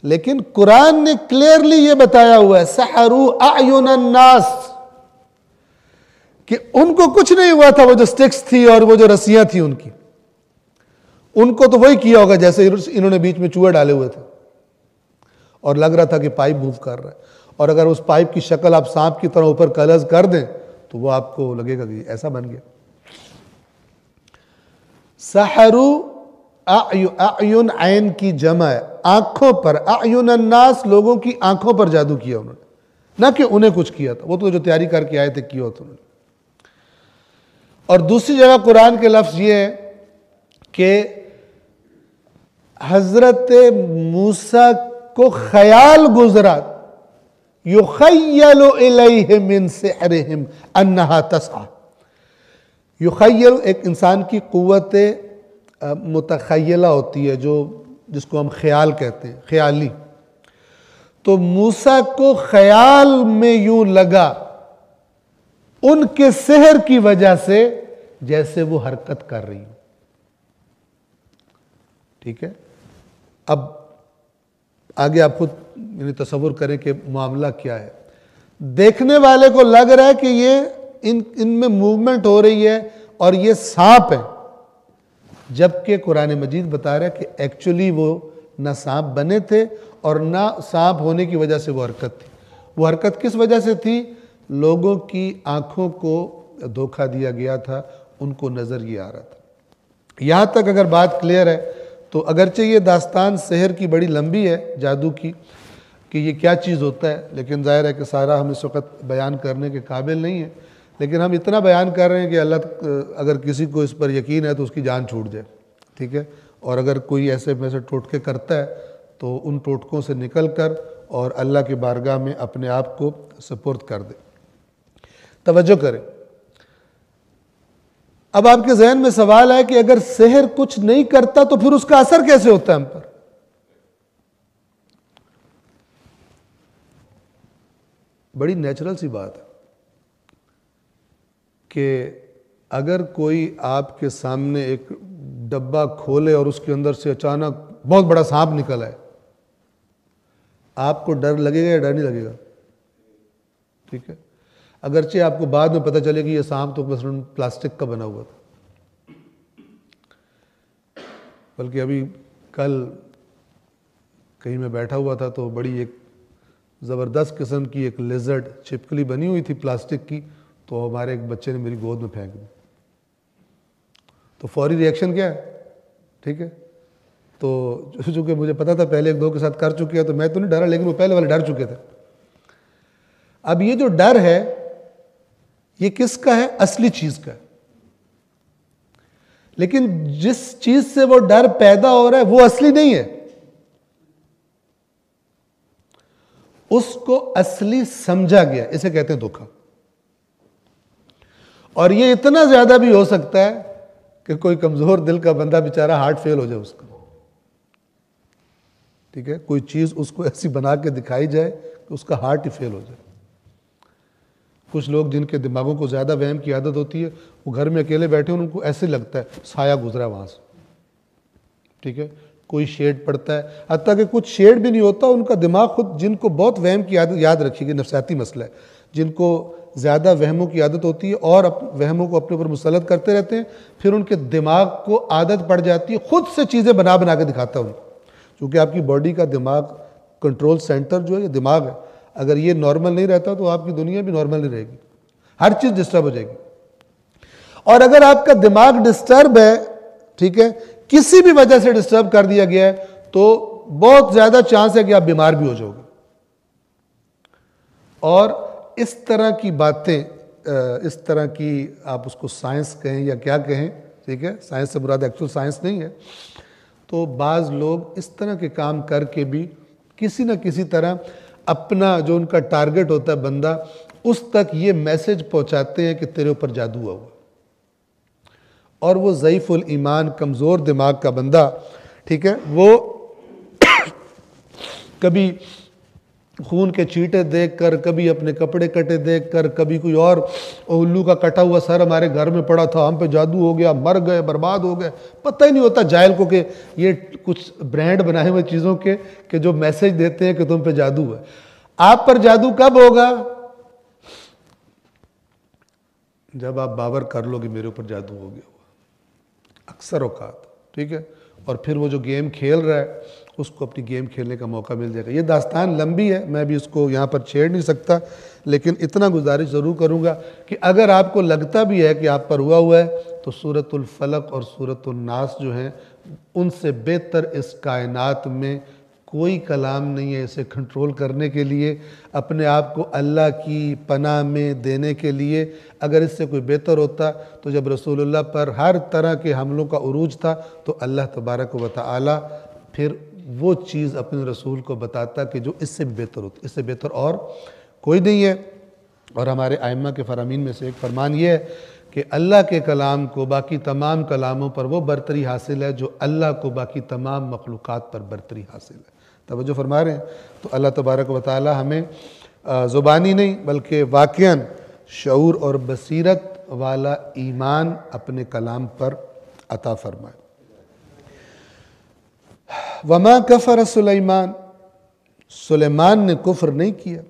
لیکن قرآن نے کلیئرلی یہ بتایا ہوا ہے سحروا اعین الناس، کہ ان کو کچھ نہیں ہوا تھا، وہ جو سٹکس تھی اور وہ جو رسیاں تھیں ان کی، ان کو تو وہی کیا ہوگا جیسے انہوں نے بیچ میں چوہے ڈالے ہوئے تھے اور لگ رہا تھا کہ پائپ موو کر رہا ہے، اور اگر اس پائپ کی شکل آپ سانپ کی طرح اوپر کلرز کر دیں تو وہ آپ کو لگے گا کہ ایسا بن گیا۔ سحروا اعین، عین کی جمع ہے، آنکھوں پر، اعین الناس، لوگوں کی آنکھوں پر جادو کیا انہوں نے، نہ کہ انہیں کچھ کیا تھا، وہ تو جو تیاری کر کے آئے تھے کیا ہوتا انہوں نے۔ اور دوسری جگہ قرآن کے لفظ یہ ہے کہ حضرت موسیٰ کو خیال گزرا، یخیل الیہ من سحرہم انہا تسعی، یخیل ایک انسان کی قوت متخیلہ ہوتی ہے، جس کو ہم خیال کہتے ہیں، خیالی، تو موسیٰ کو خیال میں یوں لگا ان کے سحر کی وجہ سے جیسے وہ حرکت کر رہی ہوں، ٹھیک ہے۔ اب آگے آپ خود یعنی تصور کریں کہ معاملہ کیا ہے، دیکھنے والے کو لگ رہا ہے کہ یہ ان میں موومنٹ ہو رہی ہے اور یہ سانپ ہے، جبکہ قرآن مجید بتا رہا ہے کہ ایکچولی وہ نہ سانپ بنے تھے اور نہ سانپ ہونے کی وجہ سے وہ حرکت تھی۔ وہ حرکت کس وجہ سے تھی؟ لوگوں کی آنکھوں کو دھوکہ دیا گیا تھا، ان کو نظر یہ آ رہا تھا۔ یہاں تک اگر بات کلیئر ہے تو اگرچہ یہ داستان سحر کی بڑی لمبی ہے، جادو کی، کہ یہ کیا چیز ہوتا ہے، لیکن ظاہر ہے کہ سارا ہم اس وقت بیان کرنے کے قابل نہیں ہے، لیکن ہم اتنا بیان کر رہے ہیں کہ اللہ اگر کسی کو اس پر یقین ہے تو اس کی جان چھوٹ جائے، ٹھیک ہے، اور اگر کوئی ایسے میں سے ٹوٹکے کرتا ہے تو ان ٹوٹکوں سے نکل کر اور اللہ کی بارگاہ میں اپنے آپ کو سپرد کر دے۔ توجہ کریں، اب آپ کے ذہن میں سوال ہے کہ اگر سحر کچھ نہیں کرتا تو پھر اس کا اثر کیسے ہوتا ہے ہم پر؟ بڑی نیچرل سی بات ہے کہ اگر کوئی آپ کے سامنے ایک ڈبہ کھولے اور اس کے اندر سے اچانک بہت بڑا سانپ نکل آئے، آپ کو ڈر لگے گا یا ڈر نہیں لگے گا؟ ٹھیک ہے، اگرچہ آپ کو بعد میں پتہ چلے کہ یہ سانپ تو مثلاً پلاسٹک کا بنا ہوا تھا، بلکہ ابھی کل کہیں میں بیٹھا ہوا تھا تو بڑی ایک زبردست قسم کی ایک لیزرڈ چھپکلی بنی ہوئی تھی پلاسٹک کی، تو ہمارے ایک بچے نے میری گود میں پھینک دی، تو فوری ری ایکشن کیا ہے؟ ٹھیک ہے، تو چونکہ مجھے پتا تھا پہلے ایک دو کے ساتھ کر چکے ہیں تو میں تو نہیں ڈرا، لیکن وہ پہلے والے ڈر چکے تھے۔ اب یہ جو ڈر ہے یہ کس کا ہے؟ اصلی چیز کا ہے، لیکن جس چیز سے وہ ڈر پیدا ہو رہا ہے وہ اصلی نہیں ہے، اس کو اصلی سمجھا گیا، اسے کہتے ہیں دھوکا۔ اور یہ اتنا زیادہ بھی ہو سکتا ہے کہ کوئی کمزور دل کا بندہ بیچارہ ہارٹ فیل ہو جائے اس کا، ٹھیک ہے، کوئی چیز اس کو ایسی بنا کے دکھائی جائے کہ اس کا ہارٹ ہی فیل ہو جائے۔ کچھ لوگ جن کے دماغوں کو زیادہ وہم کی عادت ہوتی ہے، وہ گھر میں اکیلے بیٹھے ہیں، ان کو ایسے لگتا ہے سایہ گزرا وہاں سے، ٹھیک ہے، کوئی شیڈ پڑتا ہے، حتیٰ کہ کچھ شیڈ بھی نہیں ہوتا، ان کا دماغ خود، جن کو بہت وہم کی عادت، یاد رکھیے کہ نفسیاتی مسئلہ ہے، جن کو زیادہ وہموں کی عادت ہوتی ہے اور وہموں کو اپنے اوپر مسلط کرتے رہتے ہیں، پھر ان کے دماغ کو عادت پڑ جاتی ہے، خود سے چیزیں بنا بنا کے دکھاتا ہے ان کو، چونکہ آپ کی باڈی کا دماغ کنٹرول سینٹر جو ہے یہ دماغ ہے، اگر یہ نارمل نہیں رہتا تو آپ کی دنیا بھی نارمل نہیں رہے گی، ہر چیز ڈسٹرب ہو جائے گی۔ اور اگر آپ کا دماغ ڈسٹرب ہے، ٹھیک ہے، کسی بھی وجہ سے ڈسٹرب کر دیا گیا ہے، تو بہت زیادہ چانس ہے کہ آپ بیمار بھی ہو جاؤ گے۔ اور اس طرح کی باتیں اس طرح کی آپ اس کو سائنس کہیں یا کیا کہیں، ٹھیک ہے، سائنس سے مراد ایکچول سائنس نہیں ہے، تو بعض لوگ اس طرح کے کام کر کے بھی کسی نہ کسی طرح اپنا جو ان کا ٹارگٹ ہوتا ہے بندہ، اس تک یہ میسج پہنچاتے ہیں کہ تیرے اوپر جادو ہوا، اور وہ ضعیف الایمان کمزور دماغ کا بندہ، ٹھیک ہے، وہ کبھی خون کے چیٹے دیکھ کر، کبھی اپنے کپڑے کٹے دیکھ کر، کبھی کوئی اور الو کا کٹا ہوا سر ہمارے گھر میں پڑا تھا، ہم پہ جادو ہو گیا، مر گئے، برباد ہو گئے، پتہ ہی نہیں ہوتا جاہل کو کہ یہ کچھ برانڈ بنائے ہوئے چیزوں کے کہ جو میسج دیتے ہیں کہ تم پہ جادو ہے۔ آپ پر جادو کب ہوگا؟ جب آپ باور کر لو کہ میرے اوپر جادو ہو گیا، اکثر اوقات، ٹھیک ہے، اور پھر وہ جو گیم کھیل رہا ہے اس کو اپنی گیم کھیلنے کا موقع مل جائے گا۔ یہ داستان لمبی ہے، میں بھی اس کو یہاں پر چھیڑ نہیں سکتا، لیکن اتنا گزارش ضرور کروں گا کہ اگر آپ کو لگتا بھی ہے کہ آپ پر ہوا ہے تو سورۃ الفلق اور سورۃ الناس جو ہیں ان سے بہتر اس کائنات میں کوئی کلام نہیں ہے اسے کنٹرول کرنے کے لیے، اپنے آپ کو اللہ کی پناہ میں دینے کے لیے۔ اگر اس سے کوئی بہتر ہوتا تو جب رسول اللہ پر ہر طرح کے حملوں کا عروج تھا تو اللہ تبارک و تعالی پھر وہ چیز اپنے رسول کو بتاتا کہ جو اس سے بھی بہتر ہوتی، اس سے بہتر اور کوئی نہیں ہے۔ اور ہمارے ائمہ کے فرامین میں سے ایک فرمان یہ ہے کہ اللہ کے کلام کو باقی تمام کلاموں پر وہ برتری حاصل ہے جو اللہ کو باقی تمام مخلوقات پر برتری حاصل ہے۔ توجہ فرما رہے ہیں؟ تو اللہ تبارک و تعالی ہمیں زبانی نہیں بلکہ واقعاً شعور اور بصیرت والا ایمان اپنے کلام پر عطا فرمائے۔ وما کفر سلیمان، سلیمان نے کفر نہیں کیا،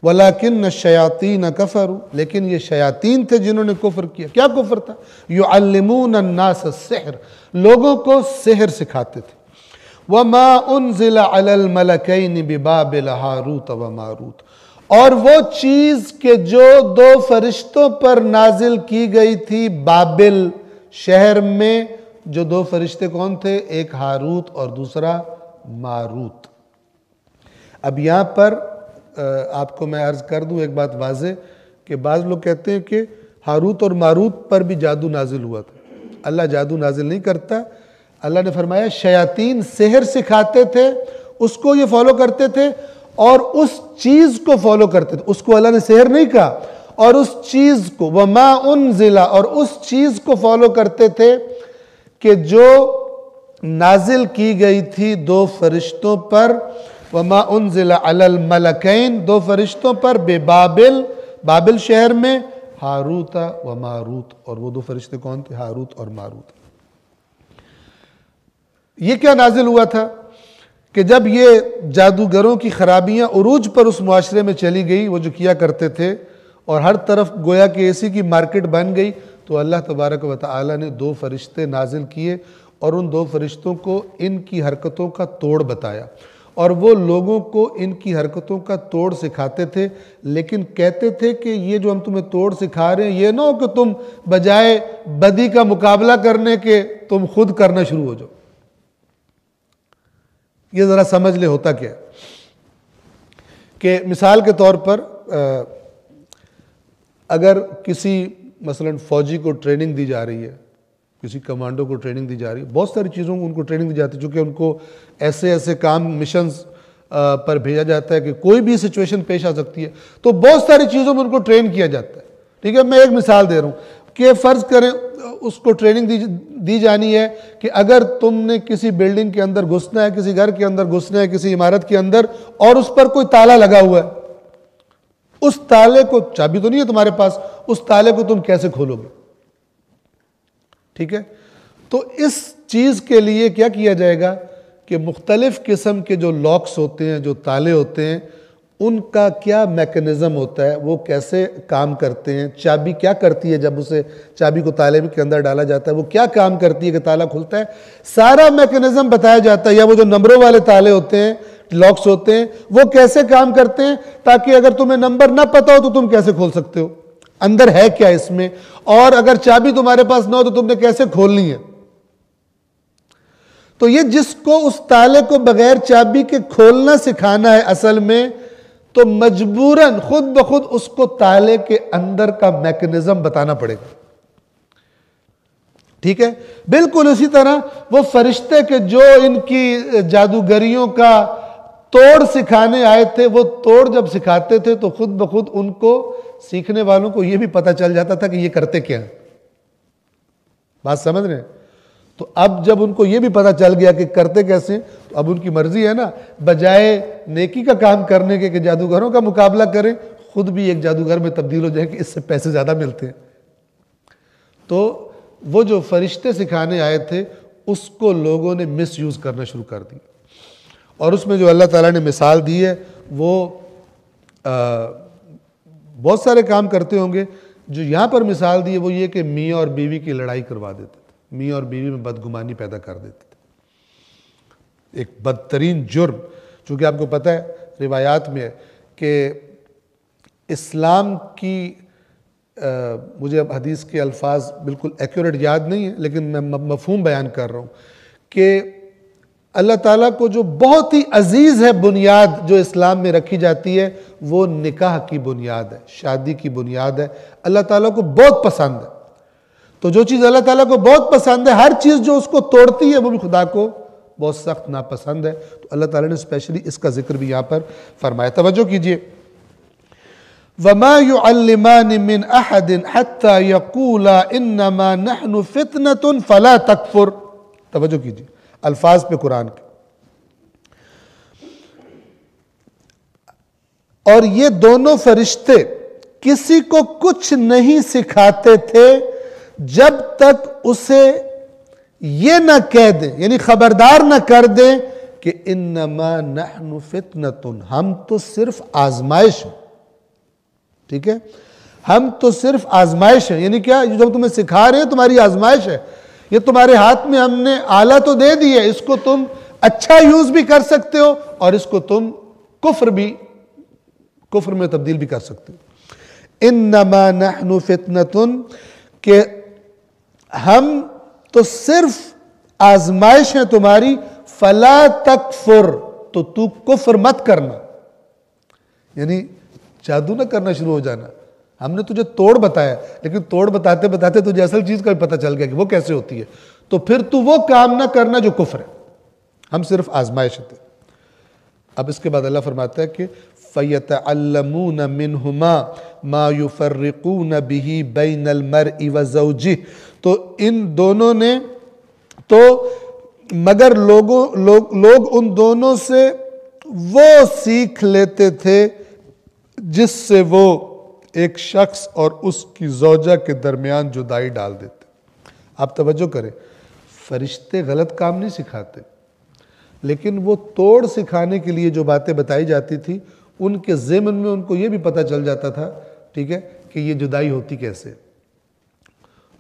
ولیکن الشیاطین کفروا، لیکن یہ شیاطین تھے جنہوں نے کفر کیا۔ کیا کفر تھا؟ یعلمون الناس السحر، لوگوں کو سحر سکھاتے تھے۔ وما انزل علی الملکین ببابل ہاروت و ماروت، اور وہ چیز کہ جو دو فرشتوں پر نازل کی گئی تھی بابل شہر میں، جو دو فرشتے کون تھے؟ ایک ہاروت اور دوسرا ماروت۔ اب یہاں پر آپ کو میں عرض کر دوں ایک بات واضح کہ بعض لوگ کہتے ہیں کہ ہاروت اور ماروت پر بھی جادو نازل ہوا تھا۔ اللہ جادو نازل نہیں کرتا، اللہ نے فرمایا شیاطین سحر سکھاتے تھے، اس کو یہ فالو کرتے تھے اور اس چیز کو فالو کرتے تھے، اس کو اللہ نے سحر نہیں کہا، اور اس چیز کو وما انزل، اور اس چیز کو فالو کرتے تھے کہ جو نازل کی گئی تھی دو فرشتوں پر، وما انزل علی الملکین، دو فرشتوں پر، ببابل، بابل شہر میں، ہاروت و ماروت، اور وہ دو فرشتے کون تھے؟ ہاروت اور ماروت۔ یہ کیا نازل ہوا تھا کہ جب یہ جادوگروں کی خرابیاں عروج پر اس معاشرے میں چلی گئی، وہ جو کیا کرتے تھے، اور ہر طرف گویا کہ اسی کی مارکیٹ بن گئی، تو اللہ تبارک و تعالی نے دو فرشتے نازل کیے اور ان دو فرشتوں کو ان کی حرکتوں کا توڑ بتایا، اور وہ لوگوں کو ان کی حرکتوں کا توڑ سکھاتے تھے، لیکن کہتے تھے کہ یہ جو ہم تمہیں توڑ سکھا رہے ہیں یہ نہ ہو کہ تم بجائے بدی کا مقابلہ کرنے کے تم خود کرنا شروع ہو جاؤ۔ یہ ذرا سمجھ لے ہوتا کیا کہ مثال کے طور پر اگر کسی مثلا فوجی کو ٹریننگ دی جا رہی ہے، کسی کمانڈو کو ٹریننگ دی جا رہی ہے، بہت ساری چیزوں کو ان کو ٹریننگ دی جاتی ہے، چونکہ ان کو ایسے کام مشنز پر بھیجا جاتا ہے کہ کوئی بھی سچویشن پیش آ سکتی ہے، تو بہت ساری چیزوں میں ان کو ٹرین کیا جاتا ہے، ٹھیک ہے۔ میں ایک مثال دے رہا ہوں کہ فرض کریں اس کو ٹریننگ دی جانی ہے کہ اگر تم نے کسی بلڈنگ کے اندر گھسنا ہے، کسی گھر کے اندر گھسنا ہے، کسی عمارت کے اندر، اور اس پر کوئی تالا لگا ہوا ہے، اس تالے کو، چابی تو نہیں ہے تمہارے پاس، اس تالے کو تم کیسے کھولو گے؟ ٹھیک ہے، تو اس چیز کے لیے کیا کیا جائے گا کہ مختلف قسم کے جو لاکس ہوتے ہیں، جو تالے ہوتے ہیں، ان کا کیا میکنزم ہوتا ہے، وہ کیسے کام کرتے ہیں، چابی کیا کرتی ہے جب اسے چابی کو تالے کے اندر ڈالا جاتا ہے، وہ کیا کام کرتی ہے کہ تالا کھلتا ہے، سارا میکنزم بتایا جاتا ہے، یا وہ جو نمبروں والے تالے ہوتے ہیں، لاکس ہوتے ہیں، وہ کیسے کام کرتے ہیں، تاکہ اگر تمہیں نمبر نہ پتا ہو تو تم کیسے کھول سکتے ہو، اندر ہے کیا اس میں، اور اگر چابی تمہارے پاس نہ ہو تو تم نے کیسے کھولنی ہے۔ تو یہ جس کو اس تالے کو بغیر چابی کے کھولنا سکھانا ہے اصل میں، تو مجبوراً خود بخود اس کو تالے کے اندر کا میکنزم بتانا پڑے گا. ٹھیک ہے؟ بالکل اسی طرح وہ فرشتے کے جو ان کی جادوگریوں کا توڑ سکھانے آئے تھے، وہ توڑ جب سکھاتے تھے تو خود بخود ان کو سیکھنے والوں کو یہ بھی پتہ چل جاتا تھا کہ یہ کرتے کیا ہیں. بات سمجھ رہے ہیں؟ تو اب جب ان کو یہ بھی پتہ چل گیا کہ کرتے کیسے، تو اب ان کی مرضی ہے نا، بجائے نیکی کا کام کرنے کے کہ جادوگروں کا مقابلہ کریں، خود بھی ایک جادوگر میں تبدیل ہو جائیں کہ اس سے پیسے زیادہ ملتے ہیں. تو وہ جو فرشتے سکھانے آئے تھے اس کو لوگوں نے مس یوز کرنا شروع کر دی. اور اس میں جو اللہ تعالیٰ نے مثال دی ہے وہ بہت سارے کام کرتے ہوں گے. جو یہاں پر مثال دی ہے وہ یہ کہ میاں اور بیوی کی لڑائی کروا دیتے تھے، میاں اور بیوی میں بدگمانی پیدا کر دیتے تھے. ایک بدترین جرم، چونکہ آپ کو پتہ ہے روایات میں ہے کہ اسلام کی مجھے اب حدیث کے الفاظ بالکل ایکوریٹ یاد نہیں ہیں لیکن میں مفہوم بیان کر رہا ہوں کہ اللہ تعالیٰ کو جو بہت ہی عزیز ہے بنیاد جو اسلام میں رکھی جاتی ہے وہ نکاح کی بنیاد ہے، شادی کی بنیاد ہے. اللہ تعالیٰ کو بہت پسند ہے. تو جو چیز اللہ تعالیٰ کو بہت پسند ہے، ہر چیز جو اس کو توڑتی ہے وہ بھی خدا کو بہت سخت ناپسند ہے. تو اللہ تعالیٰ نے اسپیشلی اس کا ذکر بھی یہاں پر فرمایا. توجہ کیجئے، وَمَا يُعَلِّمَانِ مِنْ أَحَدٍ حَتَّى يَقُولَا إِنَّمَا نَحْنُ فِتْنَةٌ فَلَا تَكْفُرْ. توجہ کیجئے الفاظ پہ قرآن کے. اور یہ دونوں فرشتے کسی کو کچھ نہیں سکھاتے تھے جب تک اسے یہ نہ کہہ دیں، یعنی خبردار نہ کر دیں کہ انما نحن فتنۃ، ہم تو صرف آزمائش ہیں. ٹھیک ہے؟ ہم تو صرف آزمائش ہیں. یعنی کیا؟ جو تمہیں سکھا رہے ہیں تمہاری آزمائش ہے. یہ تمہارے ہاتھ میں ہم نے آلہ تو دے دی ہے، اس کو تم اچھا یوز بھی کر سکتے ہو اور اس کو تم کفر میں تبدیل بھی کر سکتے ہو. انما نحن فتنۃ، کہ ہم تو صرف آزمائش ہے تمہاری. فلا تکفر، تو کفر مت کرنا، یعنی جادو نہ کرنا شروع ہو جانا. ہم نے تجھے توڑ بتایا لیکن توڑ بتاتے بتاتے تجھے اصل چیز کا بھی پتہ چل گیا کہ وہ کیسے ہوتی ہے، تو پھر تو وہ کام نہ کرنا جو کفر ہے. ہم صرف آزمائش تھے. اب اس کے بعد اللہ فرماتا ہے کہ فَيَتَعَلَّمُونَ مِنْهُمَا مَا يُفَرِّقُونَ بِهِ بَيْنَ الْمَرْءِ وَزَوْجِهِ. تو ان دونوں نے تو مگر لوگ ان دونوں سے وہ سیکھ لیتے تھے جس سے وہ ایک شخص اور اس کی زوجہ کے درمیان جدائی ڈال دیتے. آپ توجہ کریں، فرشتے غلط کام نہیں سکھاتے، لیکن وہ توڑ سکھانے کے لیے جو باتیں بتائی جاتی تھی ان کے ضمن میں ان کو یہ بھی پتہ چل جاتا تھا، ٹھیک ہے، کہ یہ جدائی ہوتی کیسے.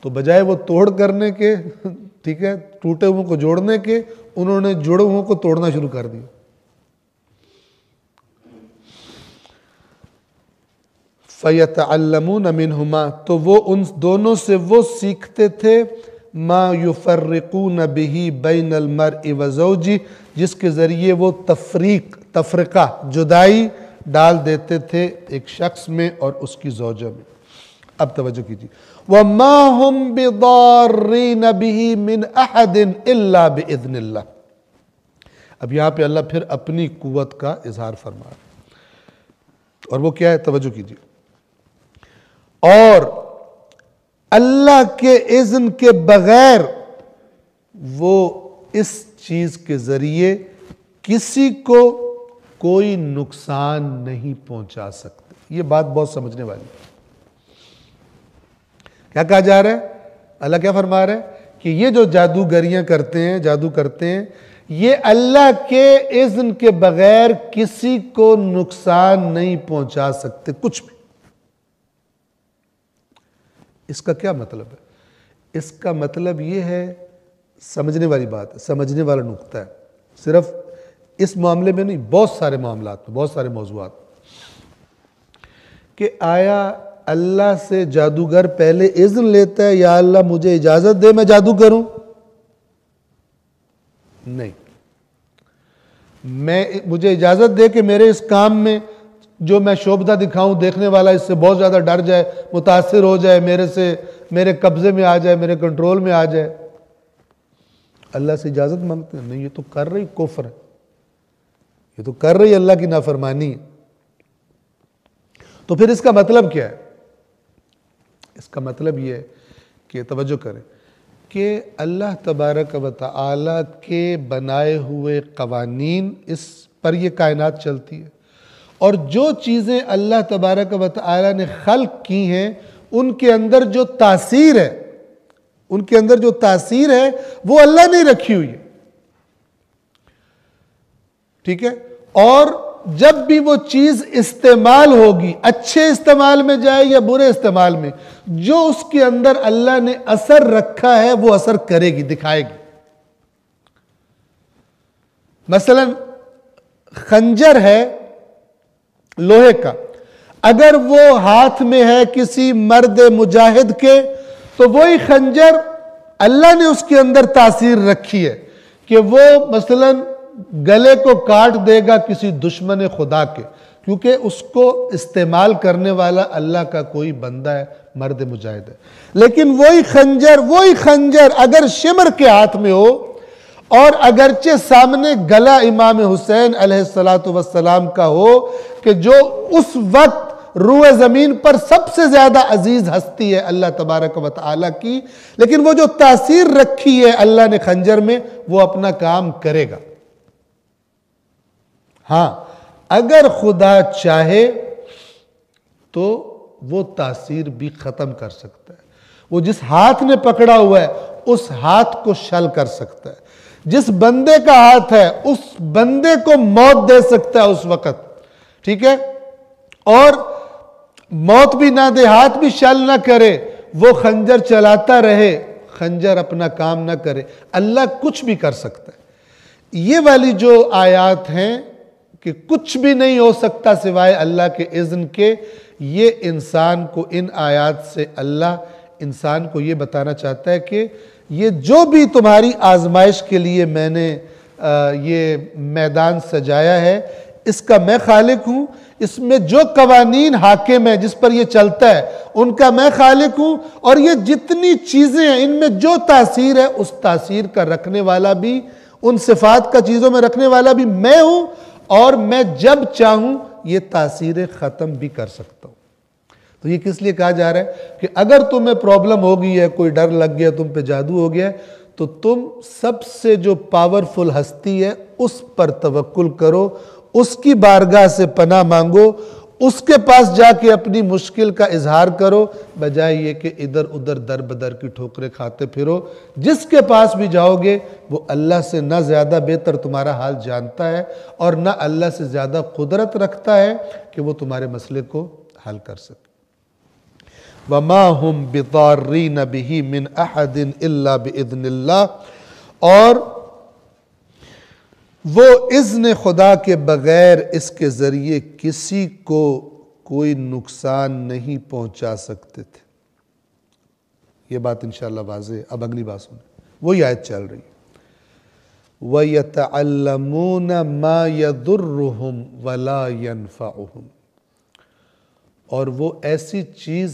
تو بجائے وہ توڑ کرنے کے، ٹھیک ہے، ٹوٹے ہوئے کو جوڑنے کے، انہوں نے جڑے ہوئے کو توڑنا شروع کر دیا. فَيَتَعَلَّمُونَ مِنْهُمَا، تو وہ ان دونوں سے وہ سیکھتے تھے مَا يُفَرِّقُونَ بِهِ بَيْنَ الْمَرْءِ وَزَوْجِهِ، جس کے ذریعے وہ تفرقہ جدائی ڈال دیتے تھے ایک شخص میں اور اس کی زوجہ میں. اب توجہ کیجیے، وَمَا هُمْ بِضَارِّينَ بِهِ مِنْ أَحَدٍ إِلَّا بِإِذْنِ اللَّهِ. اب یہاں پہ اللہ پھر اپنی قوت کا اظہار فرما رہا ہے، اور وہ کیا ہے؟ توجہ کیجیے. اور اللہ کے اذن کے بغیر وہ اس چیز کے ذریعے کسی کو کوئی نقصان نہیں پہنچا سکتے. یہ بات بہت سمجھنے والی ہے. کیا کہا جا رہا ہے؟ اللہ کیا فرما رہا ہے کہ یہ جو جادوگریاں کرتے ہیں، جادو کرتے ہیں، یہ اللہ کے اذن کے بغیر کسی کو نقصان نہیں پہنچا سکتے کچھ بھی. اس کا کیا مطلب ہے؟ اس کا مطلب یہ ہے، سمجھنے والی بات ہے، سمجھنے والا نقطہ ہے. صرف اس معاملے میں نہیں، بہت سارے معاملات میں، بہت سارے موضوعات، کہ آیا اللہ سے جادوگر پہلے اذن لیتا ہے یا اللہ مجھے اجازت دے میں جادو کروں؟ نہیں. مجھے اجازت دے کہ میرے اس کام میں جو میں شوبدہ دکھاؤں دیکھنے والا اس سے بہت زیادہ ڈر جائے, متاثر ہو جائے, میرے قبضے میں آ جائے, میرے کنٹرول میں آ جائے. اللہ سے اجازت مانگتے ہیں؟ نہیں, یہ تو کر رہی کفر ہے, یہ تو کر رہی اللہ کی نافرمانی ہے. تو پھر اس کا مطلب کیا ہے؟ اس کا مطلب یہ ہے کہ توجہ کریں کہ اللہ تبارک و تعالی کے بنائے ہوئے قوانین, اس پر یہ کائنات چلتی ہے, اور جو چیزیں اللہ تبارک و تعالی نے خلق کی ہیں ان کے اندر جو تاثیر ہے, ان کے اندر جو تاثیر ہے وہ اللہ نے رکھی ہوئی ہے. ٹھیک ہے؟ اور جب بھی وہ چیز استعمال ہوگی, اچھے استعمال میں جائے یا برے استعمال میں, جو اس کے اندر اللہ نے اثر رکھا ہے وہ اثر کرے گی, دکھائے گی. مثلا خنجر ہے لوہے کا, اگر وہ ہاتھ میں ہے کسی مرد مجاہد کے تو وہی خنجر اللہ نے اس کے اندر تاثیر رکھی ہے کہ وہ مثلا گلے کو کاٹ دے گا کسی دشمن خدا کے, کیونکہ اس کو استعمال کرنے والا اللہ کا کوئی بندہ ہے, مرد مجاہد ہے. لیکن وہی خنجر اگر شمر کے ہاتھ میں ہو, اور اگرچہ سامنے گلا امام حسین علیہ السلام کا ہو کہ جو اس وقت روح زمین پر سب سے زیادہ عزیز ہستی ہے اللہ تبارک و تعالی کی, لیکن وہ جو تاثیر رکھی ہے اللہ نے خنجر میں, وہ اپنا کام کرے گا. ہاں, اگر خدا چاہے تو وہ تاثیر بھی ختم کر سکتا ہے. وہ جس ہاتھ نے پکڑا ہوا ہے اس ہاتھ کو شل کر سکتا ہے. جس بندے کا ہاتھ ہے اس بندے کو موت دے سکتا ہے اس وقت. ٹھیک ہے؟ اور موت بھی نہ دے, ہاتھ بھی شل نہ کرے, وہ خنجر چلاتا رہے, خنجر اپنا کام نہ کرے, اللہ کچھ بھی کر سکتا ہے. یہ والی جو آیات ہیں کہ کچھ بھی نہیں ہو سکتا سوائے اللہ کے اذن کے, یہ انسان کو, ان آیات سے اللہ انسان کو یہ بتانا چاہتا ہے کہ یہ جو بھی تمہاری آزمائش کے لیے میں نے یہ میدان سجایا ہے, اس کا میں خالق ہوں. اس میں جو قوانین حاکم ہیں جس پر یہ چلتا ہے ان کا میں خالق ہوں, اور یہ جتنی چیزیں ہیں ان میں جو تاثیر ہے اس تاثیر کا رکھنے والا بھی, ان صفات کا چیزوں میں رکھنے والا بھی میں ہوں, اور میں جب چاہوں یہ تاثیریں ختم بھی کر سکتا ہوں. تو یہ کس لیے کہا جا رہا ہے کہ اگر تمہیں پرابلم ہو گئی ہے, کوئی ڈر لگ گیا, تم پہ جادو ہو گیا ہے, تو تم سب سے جو پاورفل ہستی ہے اس پر توکل کرو, اس کی بارگاہ سے پناہ مانگو, اس کے پاس جا کے اپنی مشکل کا اظہار کرو, بجائے یہ کہ ادھر ادھر در بدر کی ٹھوکریں کھاتے پھرو. جس کے پاس بھی جاؤ گے وہ اللہ سے نہ زیادہ بہتر تمہارا حال جانتا ہے, اور نہ اللہ سے زیادہ قدرت رکھتا ہے کہ وہ تمہارے مسئلے کو حل کر سکے. وَمَا هُمْ بِضَارِّينَ بِهِ مِنْ أَحَدٍ إِلَّا بِإِذْنِ اللَّهِ, اور وہ اذن خدا کے بغیر اس کے ذریعے کسی کو کوئی نقصان نہیں پہنچا سکتے تھے. یہ بات انشاءاللہ واضح ہے. اب اگلی بات سنیں, وہی آیت چل رہی ہے. وَيَتَعَلَّمُونَ مَا يَضُرُّهُمْ وَلَا يَنْفَعُهُمْ, اور وہ ایسی چیز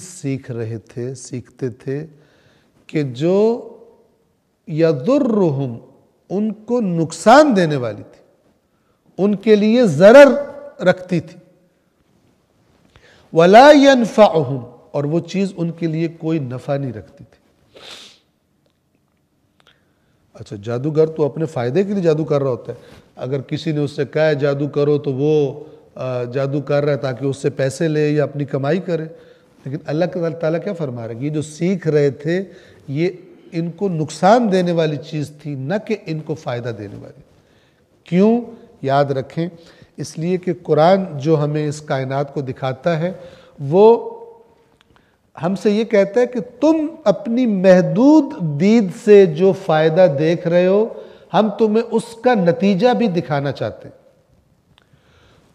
سیکھتے تھے کہ جو یضرہم, ان کو نقصان دینے والی تھی, ان کے لیے ضرر رکھتی تھی. ولا ينفعہم, اور وہ چیز ان کے لیے کوئی نفع نہیں رکھتی تھی. اچھا, جادوگر تو اپنے فائدے کے لیے جادو کر رہا ہوتا ہے. اگر کسی نے اس سے کہا ہے جادو کرو تو وہ جادو کر رہا ہے تاکہ اس سے پیسے لے یا اپنی کمائی کرے. لیکن اللہ تعالیٰ کیا فرما رہا ہے؟ یہ جو سیکھ رہے تھے یہ ان کو نقصان دینے والی چیز تھی, نہ کہ ان کو فائدہ دینے والی. کیوں؟ یاد رکھیں, اس لیے کہ قرآن جو ہمیں اس کائنات کو دکھاتا ہے وہ ہم سے یہ کہتا ہے کہ تم اپنی محدود دید سے جو فائدہ دیکھ رہے ہو, ہم تمہیں اس کا نتیجہ بھی دکھانا چاہتے ہیں.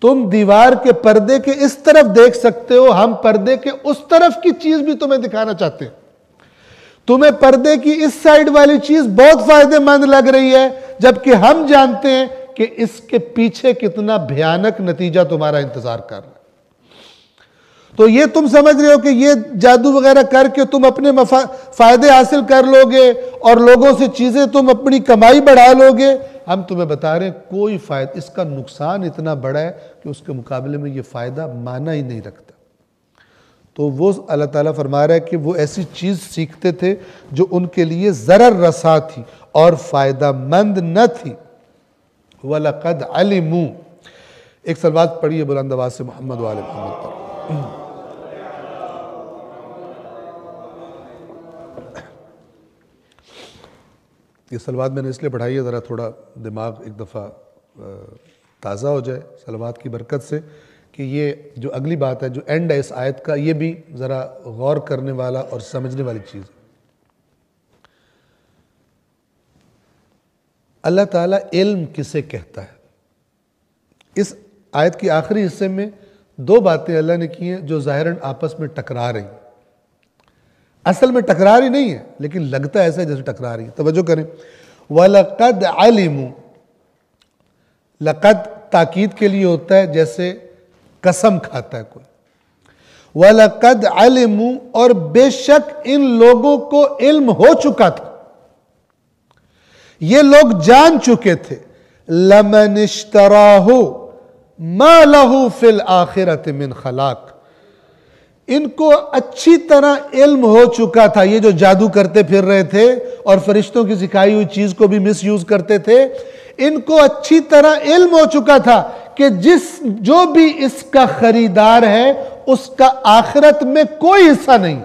تم دیوار کے پردے کے اس طرف دیکھ سکتے ہو, ہم پردے کے اس طرف کی چیز بھی تمہیں دکھانا چاہتے ہیں. تمہیں پردے کی اس سائیڈ والی چیز بہت فائدہ مند لگ رہی ہے, جبکہ ہم جانتے ہیں کہ اس کے پیچھے کتنا بھیانک نتیجہ تمہارا انتظار کر رہا ہے. تو یہ تم سمجھ رہے ہو کہ یہ جادو وغیرہ کر کے تم اپنے فائدے حاصل کر لو گے اور لوگوں سے چیزیں تم اپنی کمائی بڑھا لو گے. ہم تمہیں بتا رہے ہیں کوئی فائدہ، اس کا نقصان اتنا بڑا ہے کہ اس کے مقابلے میں یہ فائدہ معنی ہی نہیں رکھتا. تو وہ اللہ تعالیٰ فرما رہا ہے کہ وہ ایسی چیز سیکھتے تھے جو ان کے لیے ضرر رساں تھی اور فائدہ مند نہ تھی. وَلَقَدْ عَلِمُوا. ایک صلوات پڑھیے بلند آواز سے محمد و آل محمد پر. یہ صلوات میں نے اس لیے پڑھائی ہے ذرا تھوڑا دماغ ایک دفعہ تازہ ہو جائے صلوات کی برکت سے، کہ یہ جو اگلی بات ہے جو اینڈ ہے اس آیت کا، یہ بھی ذرا غور کرنے والا اور سمجھنے والی چیز ہے. اللہ تعالیٰ علم کسے کہتا ہے؟ اس آیت کی آخری حصے میں دو باتیں اللہ نے کی ہیں جو ظاہراً آپس میں ٹکرا رہی ہیں. اصل میں ٹکرا رہی نہیں ہے لیکن لگتا ہے ایسا ہے جیسے ٹکرا رہی ہے. توجہ کریں. وَلَقَدْ عَلِمُوا. لقد تاکید کے لیے ہوتا ہے جیسے قسم کھاتا ہے کوئی. وَلَقَدْ عَلِمُوا. اور بے شک ان لوگوں کو علم ہو چکا تھا، یہ لوگ جان چکے تھے. لَمَنِ اشْتَرَاهُ مَا لَهُ فِي الْآخِرَةِ مِنْ خَلَاقٍ. ان کو اچھی طرح علم ہو چکا تھا، یہ جو جادو کرتے پھر رہے تھے اور فرشتوں کی سکھائی ہوئی چیز کو بھی مس یوز کرتے تھے، ان کو اچھی طرح علم ہو چکا تھا کہ جو بھی اس کا خریدار ہے اس کا آخرت میں کوئی حصہ نہیں.